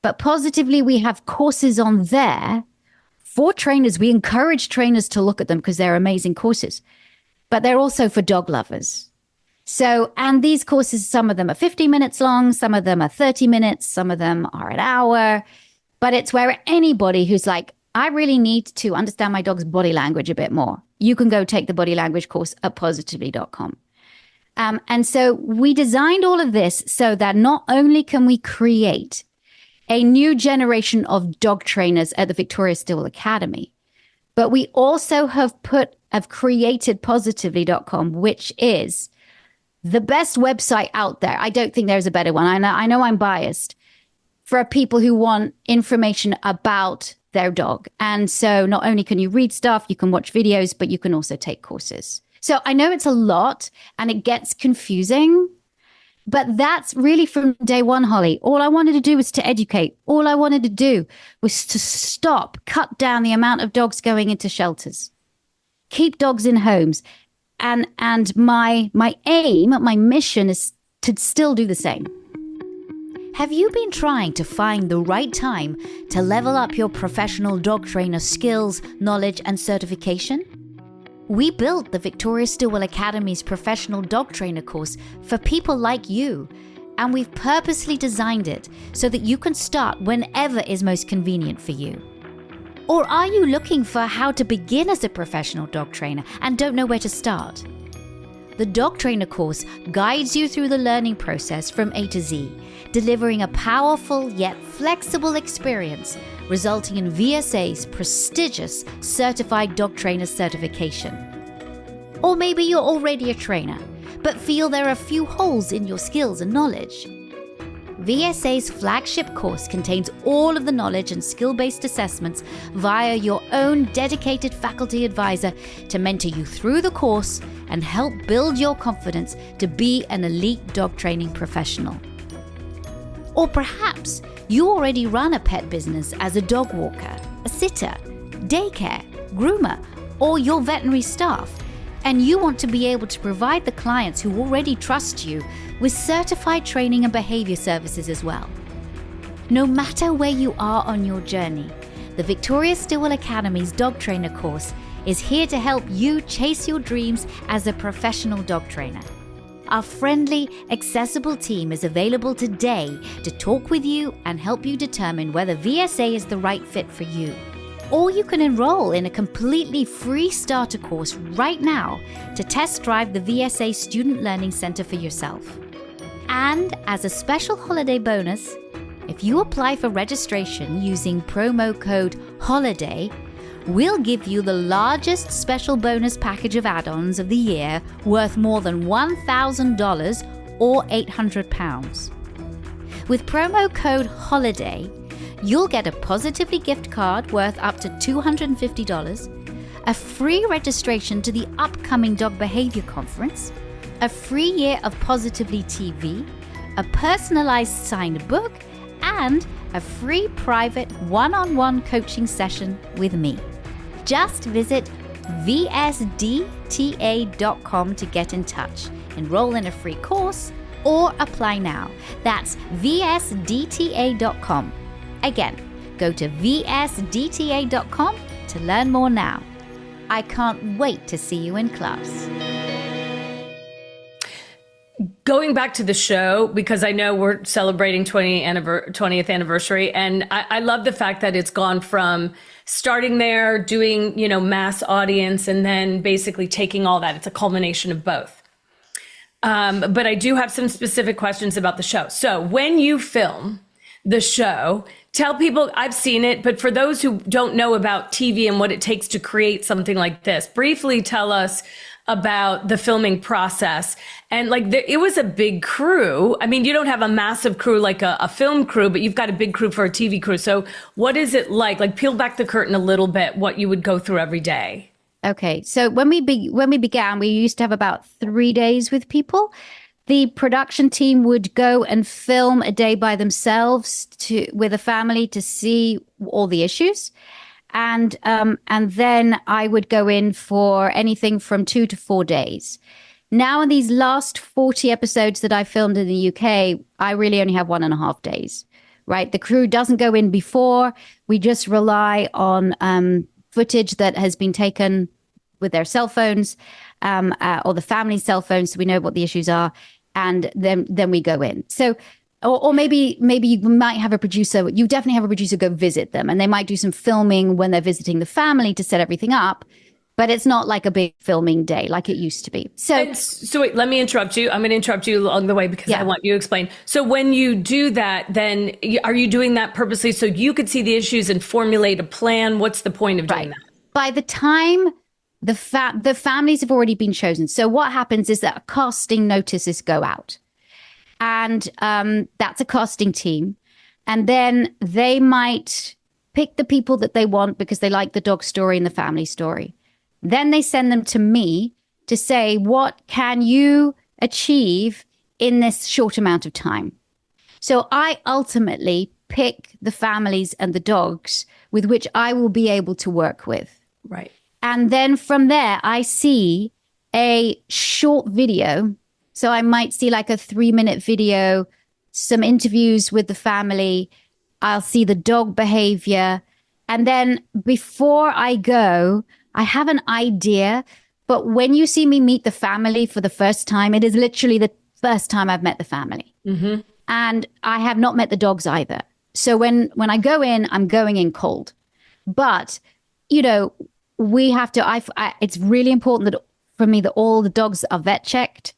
Speaker 1: But Positively, we have courses on there for trainers. We encourage trainers to look at them because they're amazing courses. But they're also for dog lovers. So, and these courses, some of them are 50 minutes long, some of them are 30 minutes, some of them are an hour. But it's where anybody who's like, I really need to understand my dog's body language a bit more. You can go take the body language course at positively.com. And so we designed all of this so that not only can we create a new generation of dog trainers at the Victoria Stilwell Academy, but we also have created positively.com, which is the best website out there. I don't think there's a better one. I know I'm biased for people who want information about their dog. And so not only can you read stuff, you can watch videos, but you can also take courses. So I know it's a lot and it gets confusing, but that's really from day one, Holly. All I wanted to do was to educate. All I wanted to do was to cut down the amount of dogs going into shelters, keep dogs in homes. And my aim, my mission is to still do the same.
Speaker 3: Have you been trying to find the right time to level up your professional dog trainer skills, knowledge, and certification? We built the Victoria Stilwell Academy's professional dog trainer course for people like you, and we've purposely designed it so that you can start whenever is most convenient for you. Or are you looking for how to begin as a professional dog trainer and don't know where to start? The Dog Trainer course guides you through the learning process from A to Z, delivering a powerful yet flexible experience, resulting in VSA's prestigious Certified Dog Trainer certification. Or maybe you're already a trainer, but feel there are a few holes in your skills and knowledge. VSA's flagship course contains all of the knowledge and skill-based assessments via your own dedicated faculty advisor to mentor you through the course and help build your confidence to be an elite dog training professional. Or perhaps you already run a pet business as a dog walker, a sitter, daycare, groomer, or your veterinary staff, and you want to be able to provide the clients who already trust you with certified training and behavior services as well. No matter where you are on your journey, the Victoria Stilwell Academy's Dog Trainer course is here to help you chase your dreams as a professional dog trainer. Our friendly, accessible team is available today to talk with you and help you determine whether VSA is the right fit for you. Or you can enroll in a completely free starter course right now to test drive the VSA Student Learning Center for yourself. And as a special holiday bonus, if you apply for registration using promo code HOLIDAY, we'll give you the largest special bonus package of add-ons of the year worth more than $1,000 or £800. With promo code HOLIDAY, you'll get a Positively gift card worth up to $250, a free registration to the upcoming Dog Behavior Conference, a free year of Positively TV, a personalized signed book, and a free private one-on-one coaching session with me. Just visit vsdta.com to get in touch, enroll in a free course, or apply now. That's vsdta.com. Again, go to vsdta.com to learn more now. I can't wait to see you in class.
Speaker 2: Going back to the show, because I know we're celebrating 20th anniversary, and I love the fact that it's gone from starting there, doing, mass audience, and then basically taking all that. It's a culmination of both. But I do have some specific questions about the show. So when you film the show, tell people, I've seen it, but for those who don't know about TV and what it takes to create something like this, briefly tell us about the filming process. And it was a big crew. I mean, you don't have a massive crew like a film crew, but you've got a big crew for a TV crew. So what is it like? Peel back the curtain a little bit, what you would go through every day.
Speaker 1: Okay. So when we began, we used to have about 3 days with people. The production team would go and film a day by themselves with a family to see all the issues. And then I would go in for anything from 2 to 4 days. Now, in these last 40 episodes that I filmed in the UK, I really only have 1.5 days, right? The crew doesn't go in before. We just rely on footage that has been taken with their cell phones or the family's cell phones, so we know what the issues are. And then we go in. So, or maybe you might have a producer. You definitely have a producer go visit them, and they might do some filming when they're visiting the family to set everything up. But it's not like a big filming day like it used to be. So
Speaker 2: wait, let me interrupt you. I'm going to interrupt you along the way because I want you to explain. So when you do that, then are you doing that purposely so you could see the issues and formulate a plan? What's the point of doing that?
Speaker 1: By the time the families have already been chosen. So what happens is that casting notices go out. And that's a casting team. And then they might pick the people that they want because they like the dog story and the family story. Then they send them to me to say, what can you achieve in this short amount of time? So I ultimately pick the families and the dogs with which I will be able to work with.
Speaker 2: Right.
Speaker 1: And then from there, I see a short video. So I might see like a 3-minute video, some interviews with the family. I'll see the dog behavior. And then before I go, I have an idea. But when you see me meet the family for the first time, it is literally the first time I've met the family. Mm-hmm. And I have not met the dogs either. So when I go in, I'm going in cold. But, we have to, it's really important for me that all the dogs are vet checked,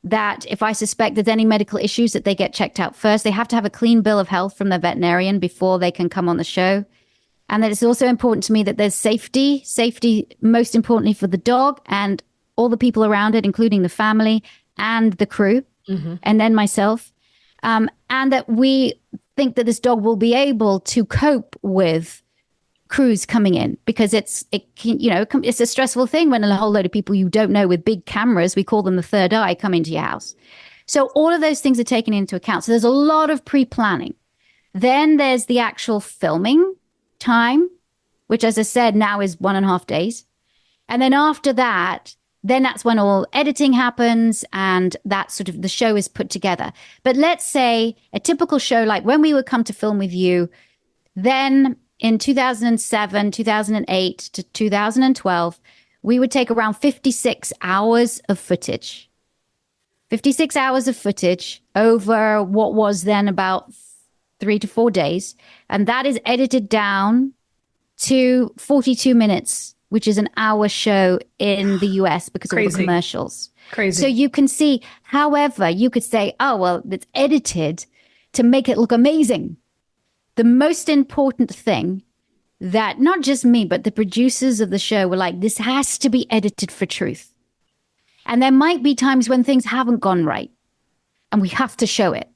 Speaker 1: that if I suspect there's any medical issues, that they get checked out first. They have to have a clean bill of health from their veterinarian before they can come on the show. And that it's also important to me that there's safety most importantly for the dog and all the people around it, including the family and the crew, and then myself. And that we think that this dog will be able to cope with crews coming in, because it's a stressful thing when a whole load of people you don't know with big cameras, we call them the third eye, come into your house. So all of those things are taken into account. So there's a lot of pre-planning. Then there's the actual filming time, which, as I said, now is 1.5 days. And then after that, then that's when all editing happens and that sort of the show is put together. But let's say a typical show, like when we would come to film with you, then in 2007, 2008 to 2012, we would take around 56 hours of footage. 56 hours of footage over what was then about 3 to 4 days. And that is edited down to 42 minutes, which is an hour show in the US because of all the commercials.
Speaker 2: Crazy.
Speaker 1: So you can see, however, you could say, oh, well, it's edited to make it look amazing. The most important thing that not just me, but the producers of the show were like, this has to be edited for truth. And there might be times when things haven't gone right, and we have to show it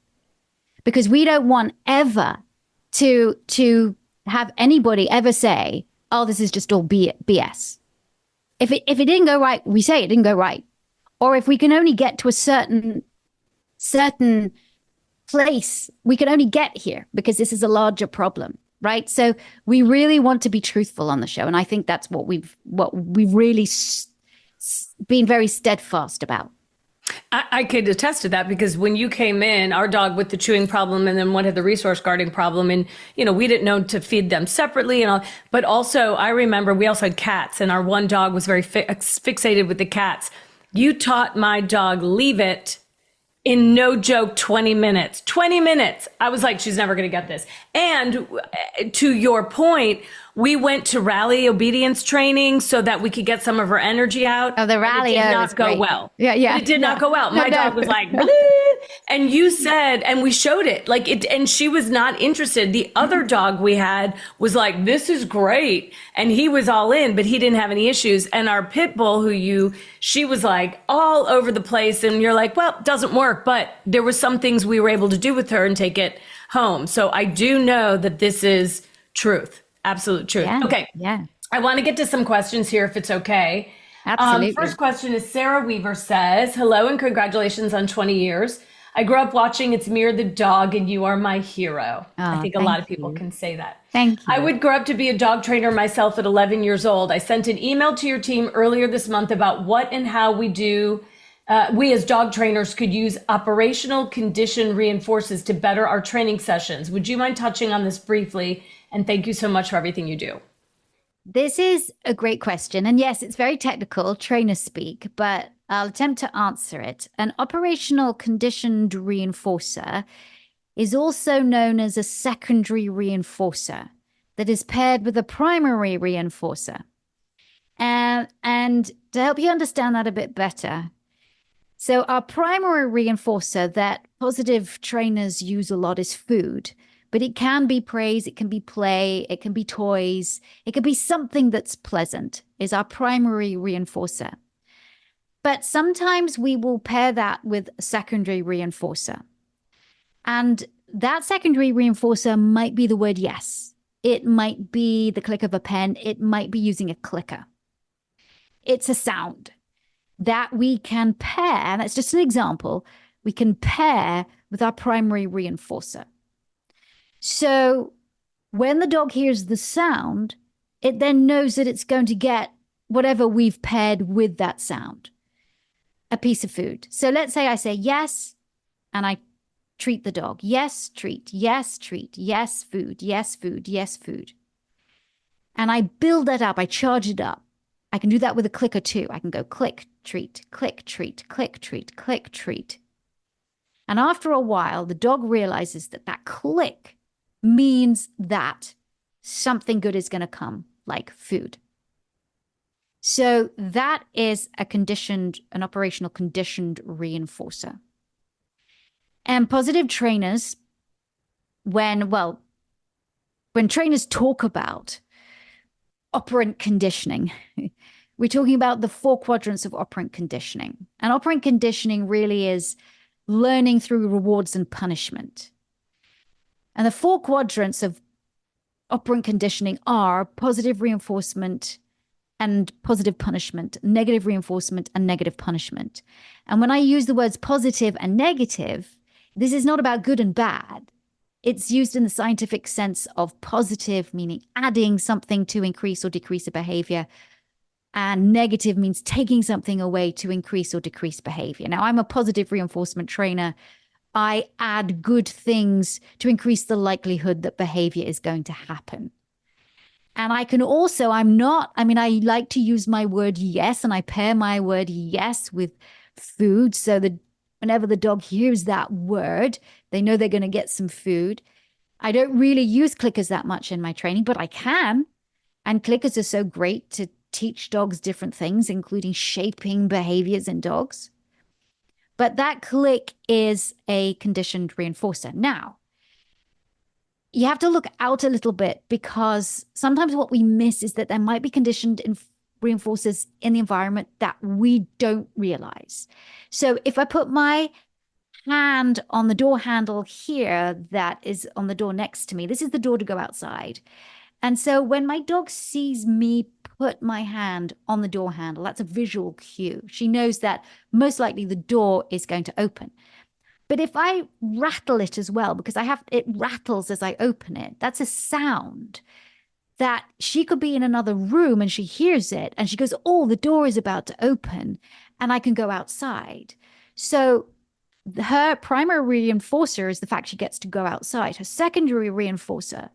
Speaker 1: because we don't want ever to have anybody ever say, oh, this is just all BS. If it didn't go right, we say it didn't go right. Or if we can only get to a certain place, we can only get here because this is a larger problem, right? So we really want to be truthful on the show, and I think that's what we've really been very steadfast about.
Speaker 2: I could attest to that because when you came in, our dog with the chewing problem and then one had the resource guarding problem, and we didn't know to feed them separately and all. But also, I remember we also had cats, and our one dog was very fixated with the cats. You taught my dog leave it in no joke 20 minutes. 20 minutes. I was like, she's never going to get this. And to your point, we went to rally obedience training so that we could get some of her energy out.
Speaker 1: Oh, the rally
Speaker 2: did not go well.
Speaker 1: Yeah.
Speaker 2: But it did not go well. My dog was like, bleh. And you said, and we showed it, like it, and she was not interested. The other dog we had was like, this is great. And he was all in, but he didn't have any issues. And our pit bull she was like all over the place. And you're like, well, it doesn't work. But there were some things we were able to do with her and take it home. So I do know that this is truth. Absolute truth.
Speaker 1: Yeah,
Speaker 2: okay.
Speaker 1: Yeah.
Speaker 2: I want to get to some questions here if it's okay.
Speaker 1: Absolutely.
Speaker 2: First question is Sarah Weaver says, hello and congratulations on 20 years. I grew up watching It's Mir the dog and you are my hero. I think a lot of people can say that.
Speaker 1: Thank you.
Speaker 2: I would grow up to be a dog trainer myself at 11 years old. I sent an email to your team earlier this month about what and how we as dog trainers could use operational condition reinforcers to better our training sessions. Would you mind touching on this briefly? And thank you so much for everything you do.
Speaker 1: This is a great question. And yes, it's very technical, trainer speak, but I'll attempt to answer it. An operational conditioned reinforcer is also known as a secondary reinforcer that is paired with a primary reinforcer. And to help you understand that a bit better, so our primary reinforcer that positive trainers use a lot is food. But it can be praise, it can be play, it can be toys, it can be something that's pleasant, is our primary reinforcer. But sometimes we will pair that with a secondary reinforcer. And that secondary reinforcer might be the word yes. It might be the click of a pen. It might be using a clicker. It's a sound that we can pair, that's just an example, we can pair with our primary reinforcer. So when the dog hears the sound, it then knows that it's going to get whatever we've paired with that sound, a piece of food. So let's say I say yes, and I treat the dog. Yes, treat, yes, food, yes, food, yes, food. And I build that up. I charge it up. I can do that with a clicker too. I can go click, treat, click, treat, click, treat, click, treat. And after a while, the dog realizes that that click means that something good is going to come, like food. So that is an operational conditioned reinforcer. And positive trainers, when trainers talk about operant conditioning, we're talking about the 4 quadrants of operant conditioning. And operant conditioning really is learning through rewards and punishment. And the 4 quadrants of operant conditioning are positive reinforcement and positive punishment, negative reinforcement and negative punishment. And when I use the words positive and negative, this is not about good and bad. It's used in the scientific sense of positive, meaning adding something to increase or decrease a behavior. And negative means taking something away to increase or decrease behavior. Now, I'm a positive reinforcement trainer. I add good things to increase the likelihood that behavior is going to happen. And I can also, I like to use my word yes, and I pair my word yes with food so that whenever the dog hears that word, they know they're going to get some food. I don't really use clickers that much in my training, but I can. And clickers are so great to teach dogs different things, including shaping behaviors in dogs. But that click is a conditioned reinforcer. Now, you have to look out a little bit, because sometimes what we miss is that there might be conditioned reinforcers in the environment that we don't realize. So if I put my hand on the door handle here, that is on the door next to me, this is the door to go outside. And so when my dog sees me put my hand on the door handle, that's a visual cue. She knows that most likely the door is going to open. But if I rattle it as well, because it rattles as I open it, that's a sound that she could be in another room and she hears it and she goes, oh, the door is about to open and I can go outside. So her primary reinforcer is the fact she gets to go outside. Her secondary reinforcer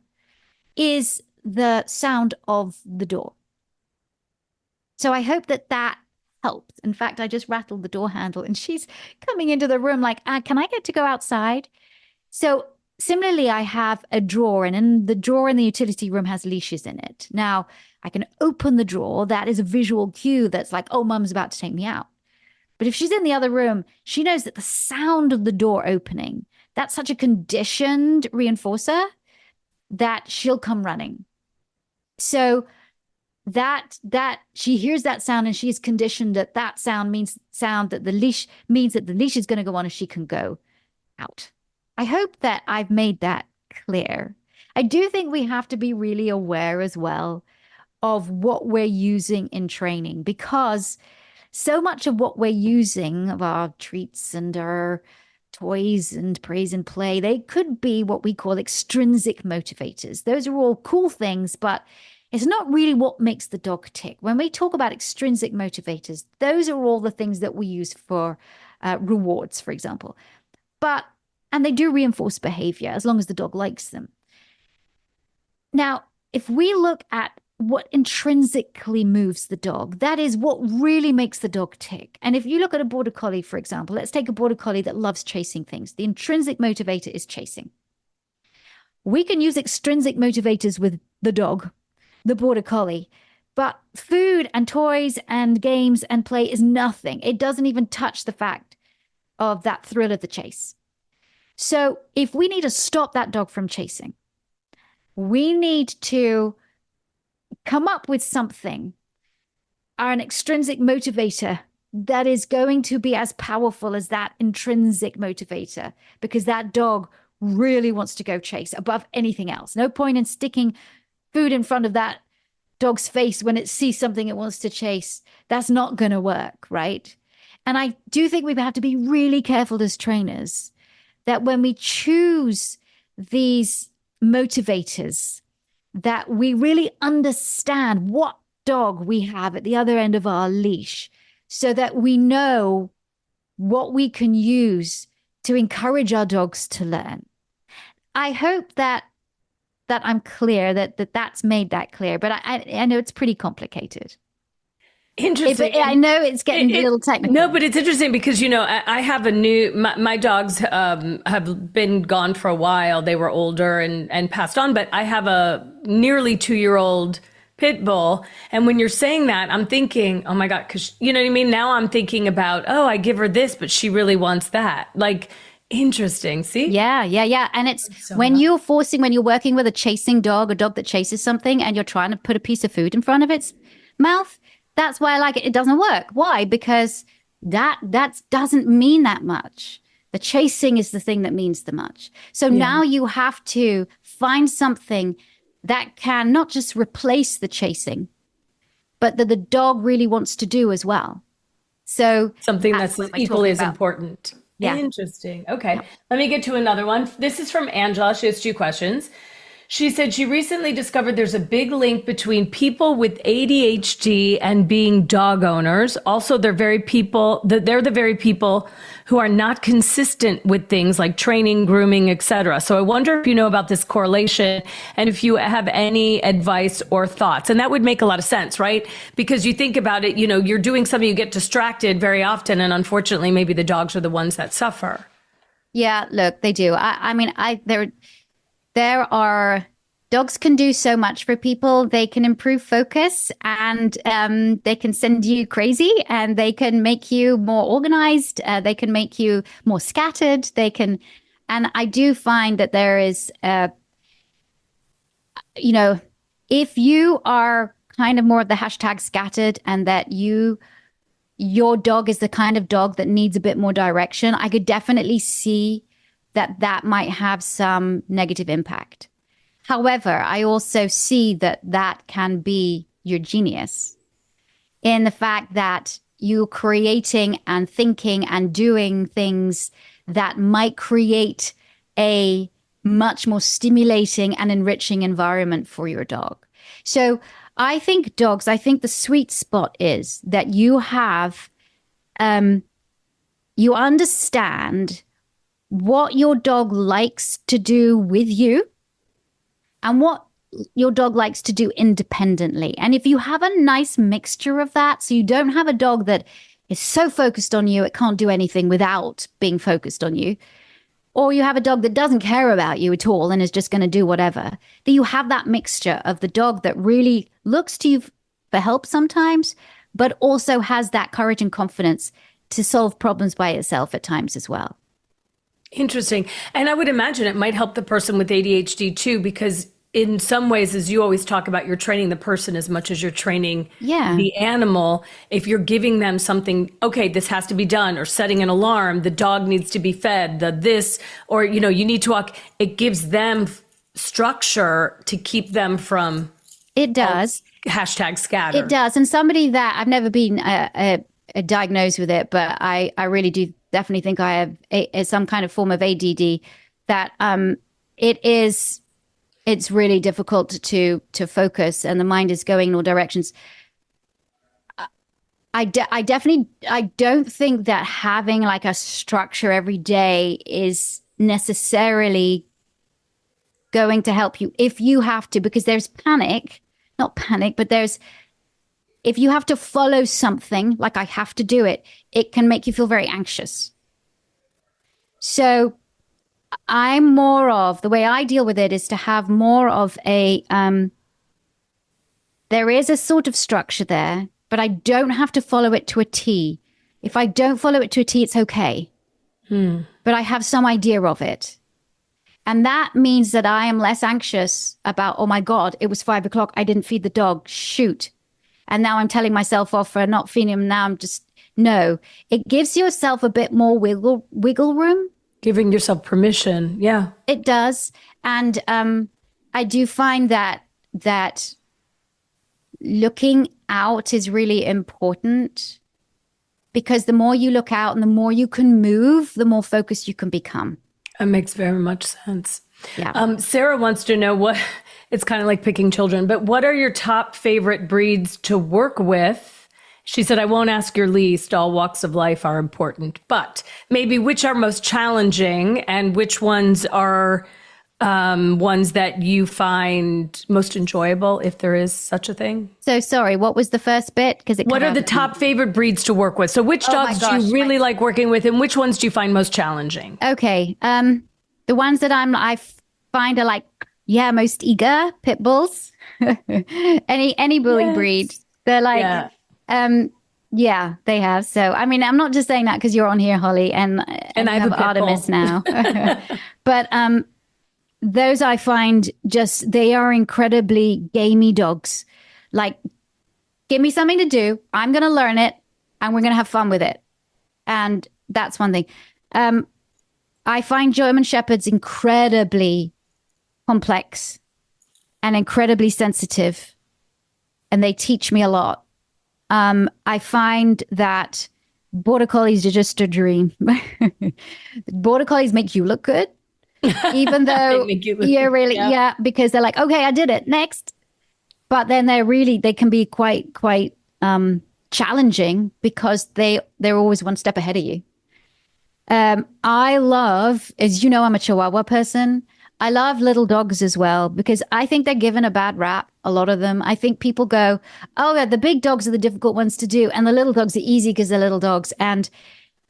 Speaker 1: is the sound of the door. So I hope that helped. In fact, I just rattled the door handle and she's coming into the room like, can I get to go outside? So similarly, I have a drawer, and in the drawer in the utility room has leashes in it. Now, I can open the drawer. That is a visual cue that's like, oh, mum's about to take me out. But if she's in the other room, she knows that the sound of the door opening, that's such a conditioned reinforcer that she'll come running. So that she hears that sound and she's conditioned that sound means that the leash is going to go on and she can go out. I hope that I've made that clear. I do think we have to be really aware as well of what we're using in training, because so much of what we're using, of our treats and our toys and praise and play, they could be what we call extrinsic motivators. Those are all cool things, but it's not really what makes the dog tick. When we talk about extrinsic motivators, those are all the things that we use for rewards, for example. And they do reinforce behavior as long as the dog likes them. Now, if we look at what intrinsically moves the dog, that is what really makes the dog tick. And if you look at a border collie, for example, let's take a border collie that loves chasing things. The intrinsic motivator is chasing. We can use extrinsic motivators with the dog, the border collie, but food and toys and games and play is nothing. It doesn't even touch the fact of that thrill of the chase. So if we need to stop that dog from chasing, we need to come up with something, an extrinsic motivator that is going to be as powerful as that intrinsic motivator, because that dog really wants to go chase above anything else. No point in sticking food in front of that dog's face when it sees something it wants to chase. That's not going to work, right? And I do think we have to be really careful as trainers that when we choose these motivators, that we really understand what dog we have at the other end of our leash, so that we know what we can use to encourage our dogs to learn. I hope that I'm clear, that's made that clear, but I know it's pretty complicated.
Speaker 2: Interesting.
Speaker 1: I know it's getting a little technical.
Speaker 2: No, but it's interesting because, I have my dogs have been gone for a while. They were older and passed on, but I have a nearly 2-year-old pit bull. And when you're saying that, I'm thinking, oh my God, because you know what I mean? Now I'm thinking about, oh, I give her this, but she really wants that. Like, interesting. See?
Speaker 1: Yeah. And it's so when you're working with a chasing dog, a dog that chases something, and you're trying to put a piece of food in front of its mouth, that's why I like it. It doesn't work. Why? Because that doesn't mean that much. The chasing is the thing that means the much. So now you have to find something that can not just replace the chasing, but that the dog really wants to do as well. So
Speaker 2: something that's equally as important.
Speaker 1: Yeah.
Speaker 2: Interesting. Okay. Yeah. Let me get to another one. This is from Angela. She has 2 questions. She said she recently discovered there's a big link between people with ADHD and being dog owners. Also, they're the very people who are not consistent with things like training, grooming, etc. So I wonder if you know about this correlation and if you have any advice or thoughts. And that would make a lot of sense, right? Because you think about it, you're doing something, you get distracted very often. And unfortunately, maybe the dogs are the ones that suffer.
Speaker 1: Yeah, look, they do. There are dogs can do so much for people. They can improve focus, and they can send you crazy, and they can make you more organized. They can make you more scattered. And I do find that there is if you are kind of more of the hashtag scattered and that your dog is the kind of dog that needs a bit more direction, I could definitely see that might have some negative impact. However, I also see that can be your genius in the fact that you're creating and thinking and doing things that might create a much more stimulating and enriching environment for your dog. So I think the sweet spot is that you understand what your dog likes to do with you and what your dog likes to do independently. And if you have a nice mixture of that, so you don't have a dog that is so focused on you, it can't do anything without being focused on you, or you have a dog that doesn't care about you at all and is just going to do whatever, that you have that mixture of the dog that really looks to you for help sometimes, but also has that courage and confidence to solve problems by itself at times as well.
Speaker 2: Interesting. And I would imagine it might help the person with ADHD too, because in some ways, as you always talk about, you're training the person as much as you're training the animal. If you're giving them something, okay, this has to be done, or setting an alarm, the dog needs to be fed, or, you need to walk, it gives them structure to keep them from.
Speaker 1: It does.
Speaker 2: Hashtag scatter.
Speaker 1: It does. And somebody that I've never been diagnosed with it, but I really do definitely think I have some kind of form of ADD, that it's really difficult to focus and the mind is going in all directions. I don't think that having like a structure every day is necessarily going to help you if you have to, because there's not panic, but if you have to follow something, like I have to do it, it can make you feel very anxious. So I'm more of, the way I deal with it is to have more of there is a sort of structure there, but I don't have to follow it to a T. If I don't follow it to a T, it's okay. But I have some idea of it. And that means that I am less anxious about, oh my God, it was 5 o'clock. I didn't feed the dog. Shoot. And now I'm telling myself off for not feeding him. Now no, it gives yourself a bit more wiggle room.
Speaker 2: Giving yourself permission. Yeah,
Speaker 1: it does. And I do find that looking out is really important, because the more you look out and the more you can move, the more focused you can become.
Speaker 2: That makes very much sense.
Speaker 1: Yeah.
Speaker 2: Sarah wants to know it's kind of like picking children, but what are your top favorite breeds to work with? She said, I won't ask your least. All walks of life are important, but maybe which are most challenging and which ones are ones that you find most enjoyable, if there is such a thing?
Speaker 1: So sorry, what was the first bit?
Speaker 2: What are the top favorite breeds to work with? So which dogs do you really like working with, and which ones do you find most challenging?
Speaker 1: Okay. The ones that I find are like, most eager, pit bulls, any bully breed. They're like, they have. So, I mean, I'm not just saying that because you're on here, Holly, and
Speaker 2: I have
Speaker 1: Artemis now. But those I find they are incredibly gamey dogs. Like, give me something to do. I'm going to learn it and we're going to have fun with it. And that's one thing. I find German Shepherds incredibly complex and incredibly sensitive, and they teach me a lot. I find that Border Collies are just a dream. Border Collies make you look good, even though you're really, because they're like, okay, I did it, next. But then they can be quite challenging because they're always one step ahead of you. I love, as you know, I'm a Chihuahua person. I love little dogs as well, because I think they're given a bad rap, a lot of them. I think people go, oh, yeah, the big dogs are the difficult ones to do, and the little dogs are easy because they're little dogs. And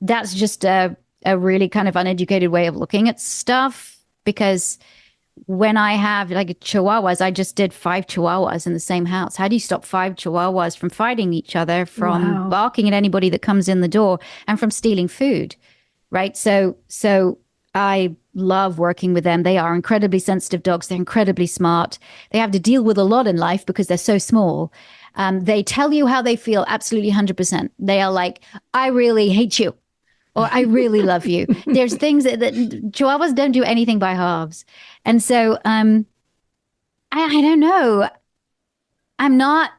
Speaker 1: that's just a really kind of uneducated way of looking at stuff, because when I have like chihuahuas, I just did 5 chihuahuas in the same house. How do you stop 5 chihuahuas from fighting each other, from barking at anybody that comes in the door, and from stealing food? Right. So I love working with them. They are incredibly sensitive dogs. They're incredibly smart. They have to deal with a lot in life because they're so small. They tell you how they feel absolutely 100%. They are like, I really hate you, or I really love you. There's things that Chihuahuas don't do anything by halves. And so I don't know. I'm not,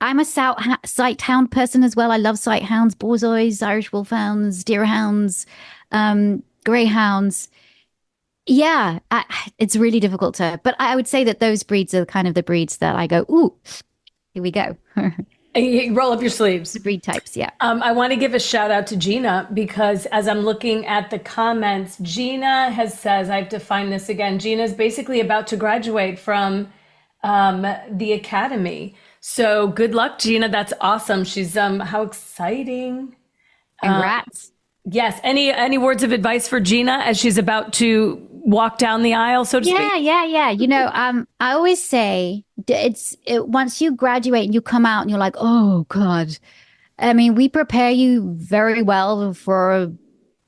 Speaker 1: I'm a sight hound person as well. I love sight hounds, borzois, Irish wolfhounds, deerhounds, greyhounds. Yeah, it's really difficult to, but I would say that those breeds are kind of the breeds that I go, ooh, here we go.
Speaker 2: You roll up your sleeves.
Speaker 1: The breed types, yeah.
Speaker 2: I want to give a shout out to Gina because as I'm looking at the comments, Gina says, I have to find this again. Gina's basically about to graduate from the academy. So good luck, Gina. That's awesome. She's how exciting.
Speaker 1: Congrats.
Speaker 2: Yes. Any words of advice for Gina as she's about to walk down the aisle, so to speak?
Speaker 1: Yeah. I always say once you graduate and you come out and you're like, oh God. I mean, we prepare you very well for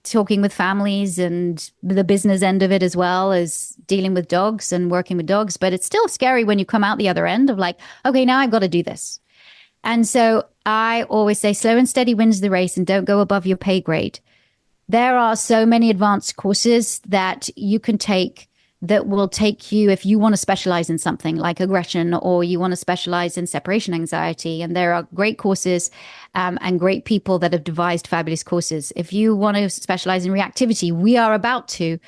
Speaker 1: talking with families and the business end of it as well as dealing with dogs and working with dogs. But it's still scary when you come out the other end of like, okay, now I've got to do this. And so I always say slow and steady wins the race and don't go above your pay grade. There are so many advanced courses that you can take that will take you if you want to specialize in something like aggression or you want to specialize in separation anxiety. And there are great courses and great people that have devised fabulous courses. If you want to specialize in reactivity, we are about to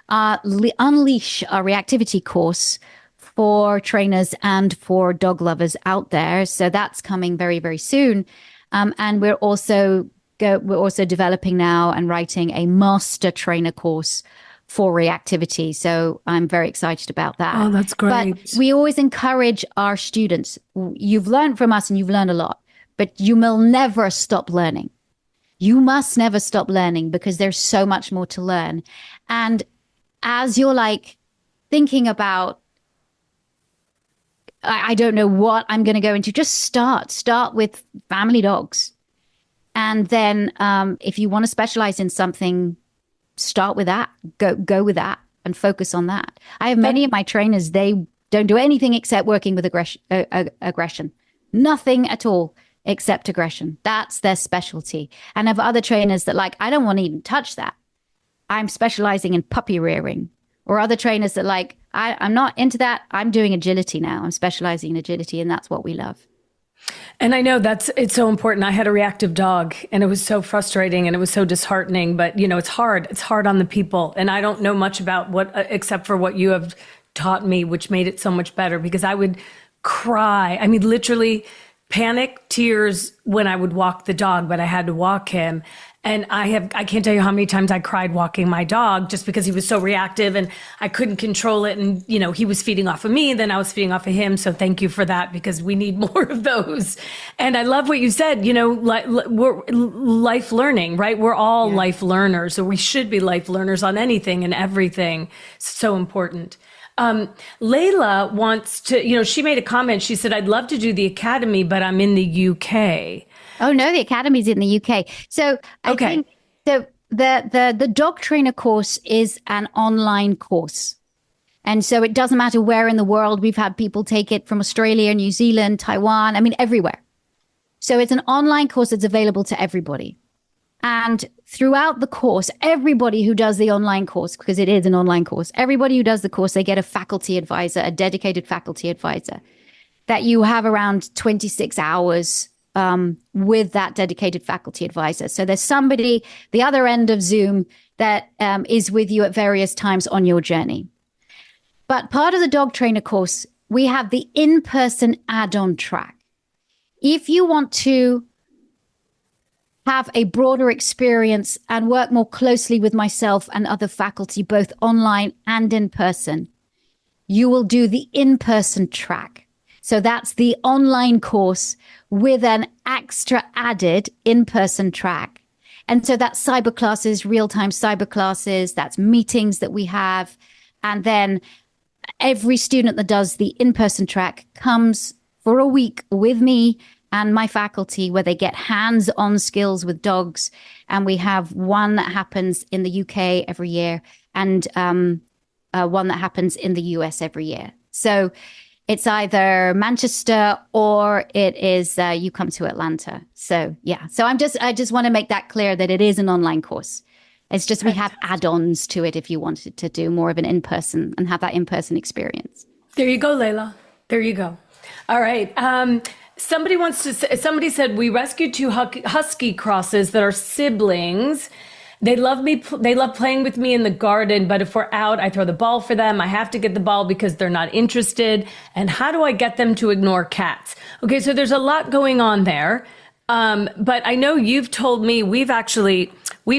Speaker 1: unleash our reactivity course for trainers and for dog lovers out there. So that's coming very, very soon. And we're also developing now and writing a master trainer course for reactivity. So I'm very excited about that.
Speaker 2: Oh, that's great.
Speaker 1: But we always encourage our students. You've learned from us and you've learned a lot, but you will never stop learning. You must never stop learning because there's so much more to learn. And as you're like thinking about, I don't know what I'm going to go into, just start with family dogs. And then if you want to specialize in something, start with that, go with that and focus on that. I have many of my trainers, they don't do anything except working with aggression. Nothing at all except aggression. That's their specialty. And I have other trainers that like, I don't want to even touch that. I'm specializing in puppy rearing. Or other trainers that like, I'm not into that. I'm doing agility now. I'm specializing in agility and that's what we love.
Speaker 2: And I know it's so important. I had a reactive dog and it was so frustrating and it was so disheartening, but you know, it's hard. It's hard on the people. And I don't know much about except for what you have taught me, which made it so much better because I would cry. I mean, literally panic tears when I would walk the dog, but I had to walk him. And I can't tell you how many times I cried walking my dog just because he was so reactive and I couldn't control it. And, you know, he was feeding off of me, then I was feeding off of him. So thank you for that because we need more of those. And I love what you said, you know, we're life learning, right? We're all life learners. So we should be life learners on anything and everything. So important. Layla wants to, you know, she made a comment. She said, I'd love to do the academy, but I'm in the UK.
Speaker 1: Oh, no, the academy's in the UK. So I think the dog trainer course is an online course. And so it doesn't matter where in the world. We've had people take it from Australia, New Zealand, Taiwan, I mean, everywhere. So it's an online course that's available to everybody. And throughout the course, everybody who does the online course, because it is an online course, everybody who does the course, they get a faculty advisor, a dedicated faculty advisor that you have around 26 hours with that dedicated faculty advisor. So there's somebody the other end of Zoom that is with you at various times on your journey. But part of the dog trainer course, we have the in-person add-on track. If you want to have a broader experience and work more closely with myself and other faculty, both online and in person, you will do the in-person track. So that's the online course with an extra added in-person track. And so that's cyber classes, real-time cyber classes, that's meetings that we have. And then every student that does the in-person track comes for a week with me and my faculty where they get hands-on skills with dogs. And we have one that happens in the UK every year and one that happens in the US every year. So it's either Manchester or it is you come to Atlanta. So yeah. So I just want to make that clear that it is an online course. It's just we have add-ons to it if you wanted to do more of an in-person and have that in-person experience.
Speaker 2: There you go, Layla. There you go. All right. Somebody said we rescued two husky crosses that are siblings. They love me. They love playing with me in the garden, but if we're out, I throw the ball for them. I have to get the ball because they're not interested. And how do I get them to ignore cats? Okay, so there's a lot going on there. But I know you've told me we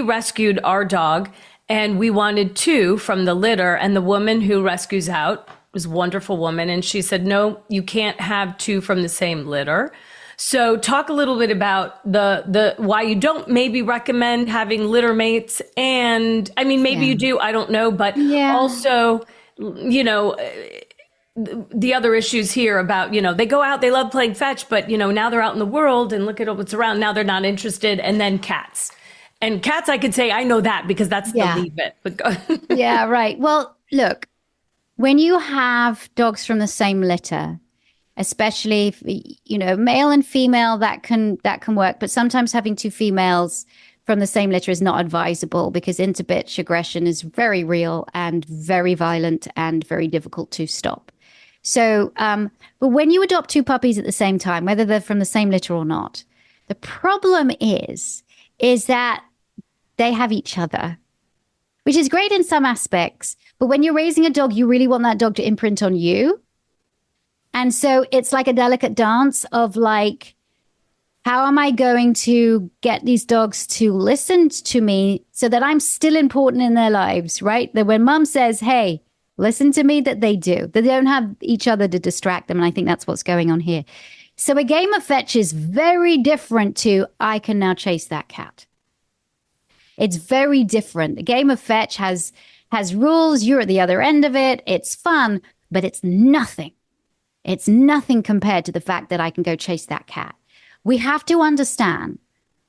Speaker 2: rescued our dog and we wanted two from the litter, and the woman who rescues out was a wonderful woman. And she said, no, you can't have two from the same litter. So talk a little bit about the why you don't maybe recommend having litter mates. And I mean, maybe you do, I don't know, but also, you know, the other issues here about, you know, they go out, they love playing fetch, but you know, now they're out in the world and look at what's around. Now they're not interested. And then cats. And cats, I could say, I know that because that's the leave it. But go.
Speaker 1: Yeah, right. Well, look, when you have dogs from the same litter, especially if, you know, male and female, that can work. But sometimes having two females from the same litter is not advisable because interbitch aggression is very real and very violent and very difficult to stop. So, but when you adopt two puppies at the same time, whether they're from the same litter or not, the problem is that they have each other, which is great in some aspects. But when you're raising a dog, you really want that dog to imprint on you. And so it's like a delicate dance of like, how am I going to get these dogs to listen to me so that I'm still important in their lives, right? That when mom says, hey, listen to me, that they do. That they don't have each other to distract them. And I think that's what's going on here. So a game of fetch is very different to, I can now chase that cat. It's very different. The game of fetch has rules. You're at the other end of it. It's fun, but it's nothing. It's nothing compared to the fact that I can go chase that cat. We have to understand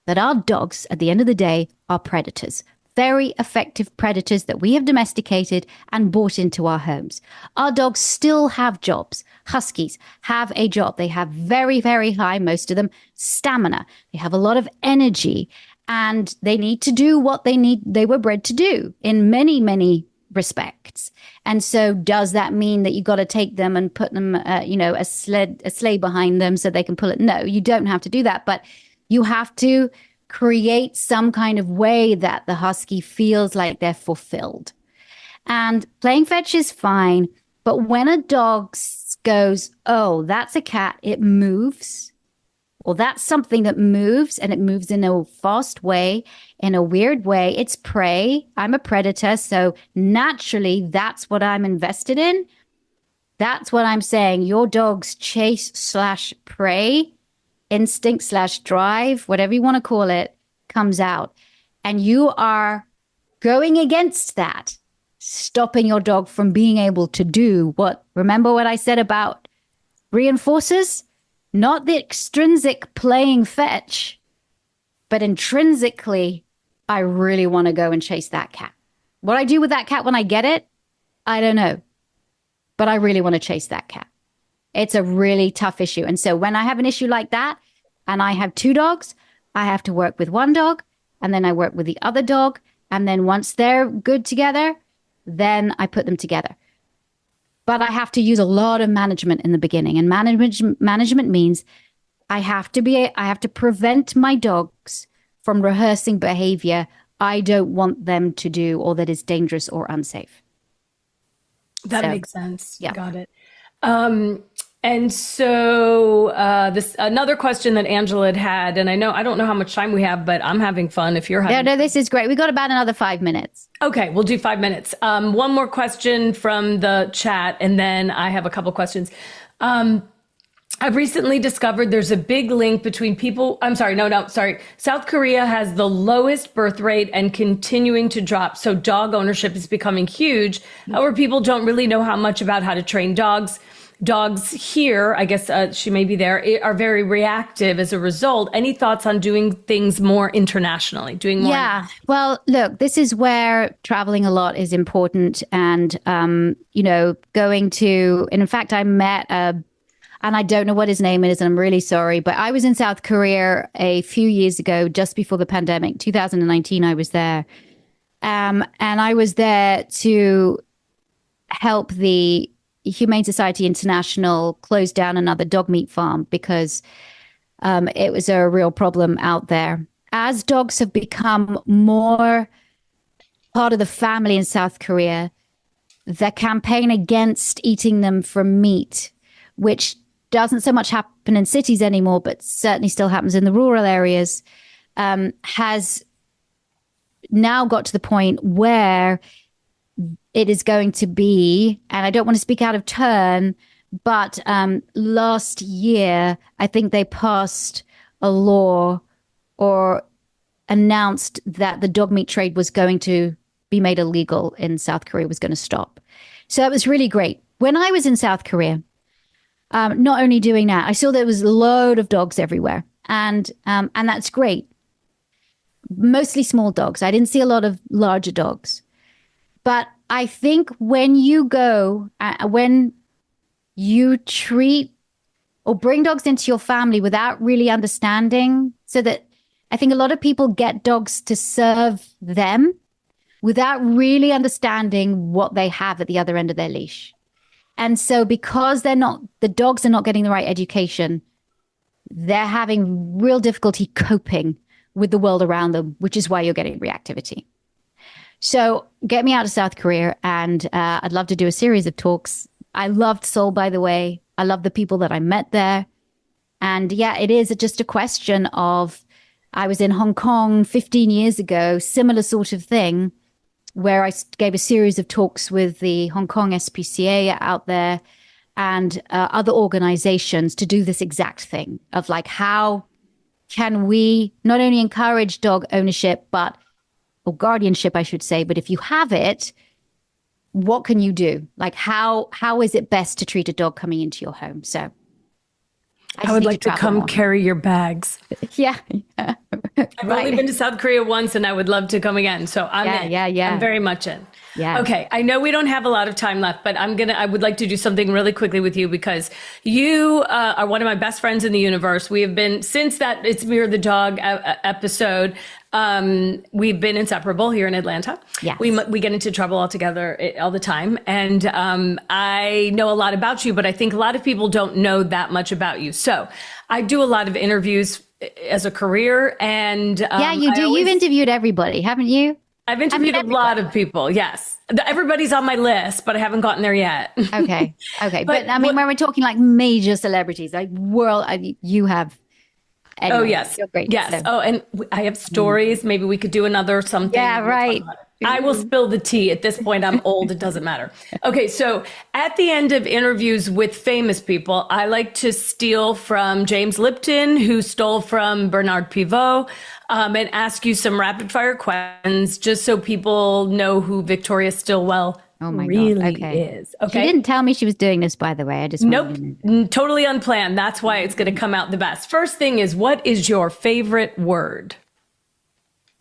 Speaker 1: that our dogs, at the end of the day, are predators. Very effective predators that we have domesticated and brought into our homes. Our dogs still have jobs. Huskies have a job. They have very, very high, most of them, stamina. They have a lot of energy and they need to do what they were bred to do in many, many respects. And so does that mean that you got to take them and put them, a sleigh behind them so they can pull it? No, you don't have to do that. But you have to create some kind of way that the husky feels like they're fulfilled. And playing fetch is fine. But when a dog goes, oh, that's a cat, it moves. Well, that's something that moves, and it moves in a fast way, in a weird way. It's prey. I'm a predator. So naturally, that's what I'm invested in. That's what I'm saying. Your dog's chase/prey, instinct/drive, whatever you want to call it, comes out. And you are going against that, stopping your dog from being able to do what, remember what I said about reinforcers? Not the extrinsic playing fetch, but intrinsically, I really want to go and chase that cat. What I do with that cat when I get it, I don't know. But I really want to chase that cat. It's a really tough issue. And so when I have an issue like that, and I have two dogs, I have to work with one dog, and then I work with the other dog. And then once they're good together, then I put them together. But I have to use a lot of management in the beginning. And management means I have to prevent my dogs from rehearsing behavior I don't want them to do or that is dangerous or unsafe.
Speaker 2: That makes sense.
Speaker 1: Yeah.
Speaker 2: Got it. And so this another question that Angela had, and I don't know how much time we have, but I'm having fun if you're having
Speaker 1: No, this is great. We got about another 5 minutes.
Speaker 2: Okay, we'll do 5 minutes. One more question from the chat, and then I have a couple questions. I've recently discovered there's a big link between people. South Korea has the lowest birth rate and continuing to drop. So dog ownership is becoming huge. However, people don't really know how much about how to train dogs. dogs here, I guess she may be there, are very reactive as a result. Any thoughts on doing things more internationally, doing more?
Speaker 1: Yeah. Well, look, this is where traveling a lot is important. And, going to, and in fact, I met and I don't know what his name is, and I'm really sorry, but I was in South Korea a few years ago, just before the pandemic, 2019, I was there. And I was there to help the Humane Society International close down another dog meat farm because it was a real problem out there. As dogs have become more part of the family in South Korea, the campaign against eating them for meat, which doesn't so much happen in cities anymore, but certainly still happens in the rural areas, has now got to the point where it is going to be, and I don't want to speak out of turn, but last year, I think they passed a law or announced that the dog meat trade was going to be made illegal in South Korea, was going to stop. So that was really great. When I was in South Korea, not only doing that, I saw there was a load of dogs everywhere. And that's great. Mostly small dogs. I didn't see a lot of larger dogs. But I think when you go, when you treat or bring dogs into your family without really understanding, so that I think a lot of people get dogs to serve them without really understanding what they have at the other end of their leash. And so because the dogs are not getting the right education, they're having real difficulty coping with the world around them, which is why you're getting reactivity. So get me out of South Korea, and I'd love to do a series of talks. I loved Seoul, by the way. I love the people that I met there. And yeah, it is just a question of, I was in Hong Kong 15 years ago, similar sort of thing, where I gave a series of talks with the Hong Kong SPCA out there and other organizations to do this exact thing of like, how can we not only encourage dog ownership, or guardianship, I should say, but if you have it, what can you do? Like, how is it best to treat a dog coming into your home? So
Speaker 2: I would like to come carry your bags.
Speaker 1: Yeah.
Speaker 2: I've only been to South Korea once, and I would love to come again. So I'm in.
Speaker 1: Yeah.
Speaker 2: I'm very much in.
Speaker 1: Yeah.
Speaker 2: Okay. I know we don't have a lot of time left, but I would like to do something really quickly with you because you are one of my best friends in the universe. We have been, since that It's Me or the Dog episode, we've been inseparable here in Atlanta.
Speaker 1: Yes.
Speaker 2: We get into trouble all together all the time. And I know a lot about you, but I think a lot of people don't know that much about you. So I do a lot of interviews as a career. And
Speaker 1: yeah, you do. You've interviewed everybody, haven't you?
Speaker 2: I've interviewed a lot of people. Yes. Everybody's on my list, but I haven't gotten there yet.
Speaker 1: Okay. But I mean, when we're talking like major celebrities, like you have. Anyway,
Speaker 2: oh, yes.
Speaker 1: You're great.
Speaker 2: Yes.
Speaker 1: So.
Speaker 2: Oh, and I have stories. Maybe we could do another something.
Speaker 1: Yeah, right.
Speaker 2: I will spill the tea. At this point, I'm old. It doesn't matter. Okay. So at the end of interviews with famous people, I like to steal from James Lipton, who stole from Bernard Pivot, and ask you some rapid fire questions just so people know who Victoria Stilwell really is. Okay.
Speaker 1: She didn't tell me she was doing this, by the way. I just
Speaker 2: Totally unplanned. That's why it's going to come out the best. First thing is, what is your favorite word?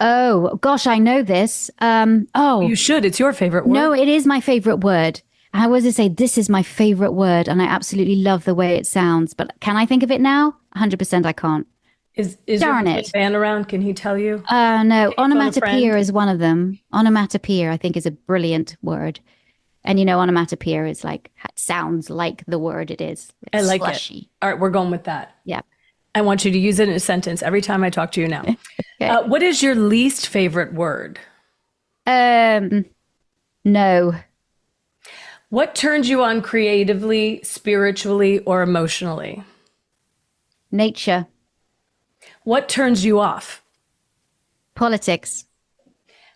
Speaker 1: Oh gosh, I know this.
Speaker 2: You should. It's your favorite word.
Speaker 1: No, it is my favorite word. I was to say this is my favorite word, and I absolutely love the way it sounds. But can I think of it now? 100%, I can't.
Speaker 2: Is
Speaker 1: Darn
Speaker 2: your
Speaker 1: it.
Speaker 2: fan around? Can he tell you?
Speaker 1: No, onomatopoeia is one of them. Onomatopoeia, I think, is a brilliant word. And onomatopoeia is like, sounds like the word it is. It's
Speaker 2: I like
Speaker 1: slushy.
Speaker 2: it. All right, we're going with that.
Speaker 1: Yeah.
Speaker 2: I want you to use it in a sentence every time I talk to you now.
Speaker 1: Okay.
Speaker 2: What is your least favorite word?
Speaker 1: No.
Speaker 2: What turns you on creatively, spiritually, or emotionally?
Speaker 1: Nature.
Speaker 2: What turns you off?
Speaker 1: Politics.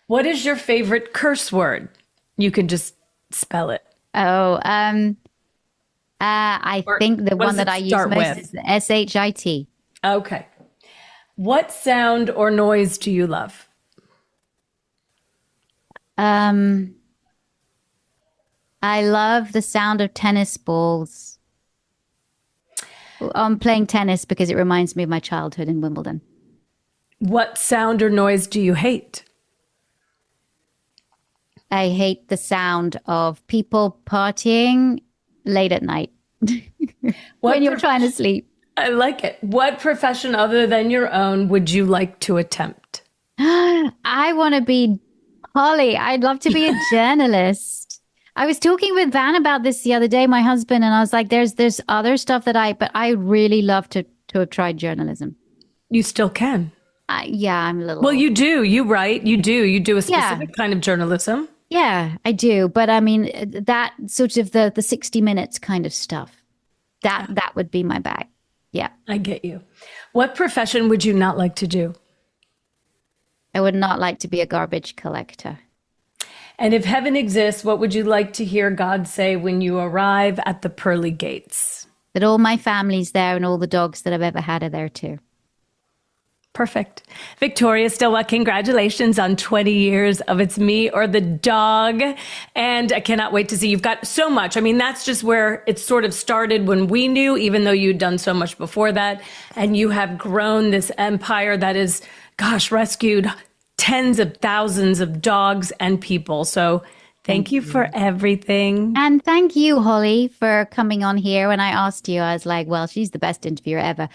Speaker 2: What is your favorite curse word? You can just spell it.
Speaker 1: Oh, I think the one that I use most is the SHIT.
Speaker 2: Okay. What sound or noise do you love?
Speaker 1: I love the sound of tennis balls I'm playing tennis because it reminds me of my childhood in Wimbledon.
Speaker 2: What sound or noise do you hate?
Speaker 1: I hate the sound of people partying late at night when you're trying to sleep.
Speaker 2: I like it. What profession other than your own would you like to attempt?
Speaker 1: I want to be Holly. I'd love to be a journalist. I was talking with Van about this the other day, my husband, and I was like, there's other stuff but I really love to have tried journalism.
Speaker 2: You still can.
Speaker 1: Yeah, I'm a little.
Speaker 2: Well, you do. You write. You do a specific kind of journalism.
Speaker 1: Yeah, I do. But I mean, that sort of the 60 minutes kind of stuff, that would be my bag. Yeah.
Speaker 2: I get you. What profession would you not like to do?
Speaker 1: I would not like to be a garbage collector.
Speaker 2: And if heaven exists, what would you like to hear God say when you arrive at the pearly gates?
Speaker 1: That all my family's there and all the dogs that I've ever had are there too.
Speaker 2: Perfect. Victoria Stilwell, congratulations on 20 years of It's Me or the Dog. And I cannot wait to see. You've got so much. I mean, that's just where it sort of started when we knew, even though you'd done so much before that. And you have grown this empire that is, gosh, rescued tens of thousands of dogs and people. So thank you for everything.
Speaker 1: And thank you, Holly, for coming on here. When I asked you, I was like, well, she's the best interviewer ever.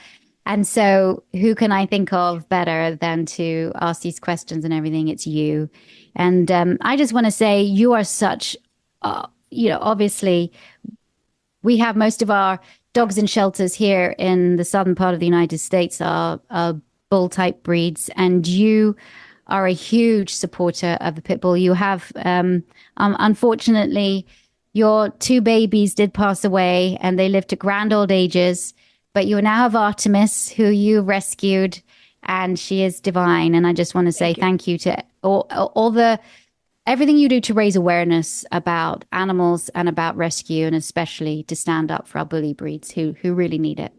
Speaker 1: And so who can I think of better than to ask these questions and everything? It's you. And I just want to say you are such, obviously we have most of our dogs in shelters here in the southern part of the United States are bull type breeds. And you are a huge supporter of the pit bull. You have, unfortunately, your two babies did pass away and they lived to grand old ages. But you now have Artemis, who you rescued, and she is divine. And I just want to say thank you to everything you do to raise awareness about animals and about rescue, and especially to stand up for our bully breeds who really need it.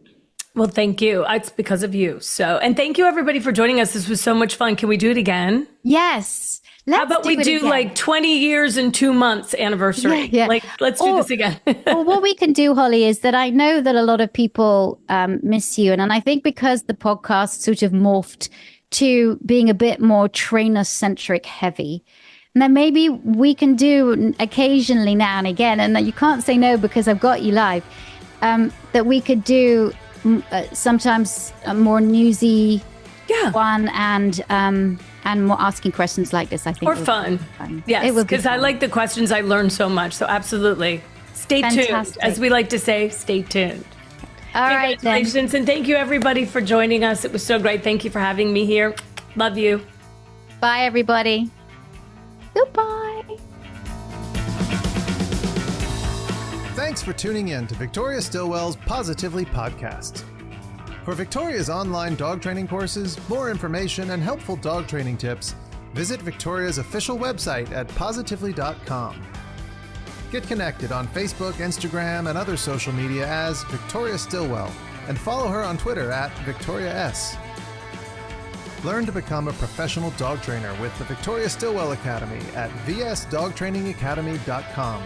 Speaker 2: Well, thank you. It's because of you. So, and thank you everybody for joining us. This was so much fun. Can we do it again?
Speaker 1: Yes.
Speaker 2: How about we do like 20 years and 2 months anniversary?
Speaker 1: Yeah.
Speaker 2: Like, let's do this again.
Speaker 1: Well, what we can do, Holly, is that I know that a lot of people miss you. And I think because the podcast sort of morphed to being a bit more trainer-centric heavy, and then maybe we can do occasionally now and again, and that you can't say no because I've got you live, that we could do sometimes a more newsy one and more asking questions like this, I think.
Speaker 2: Or fun. Yes, because I like the questions. I learned so much. So absolutely. Stay tuned. As we like to say, stay tuned.
Speaker 1: All right,
Speaker 2: congratulations. And thank you, everybody, for joining us. It was so great. Thank you for having me here. Love you.
Speaker 1: Bye, everybody. Goodbye.
Speaker 4: Thanks for tuning in to Victoria Stilwell's Positively podcast. For Victoria's online dog training courses, more information, and helpful dog training tips, visit Victoria's official website at positively.com. Get connected on Facebook, Instagram, and other social media as Victoria Stilwell, and follow her on Twitter at Victoria S. Learn to become a professional dog trainer with the Victoria Stilwell Academy at vsdogtrainingacademy.com.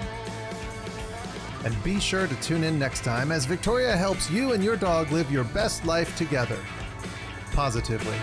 Speaker 4: And be sure to tune in next time as Victoria helps you and your dog live your best life together. Positively.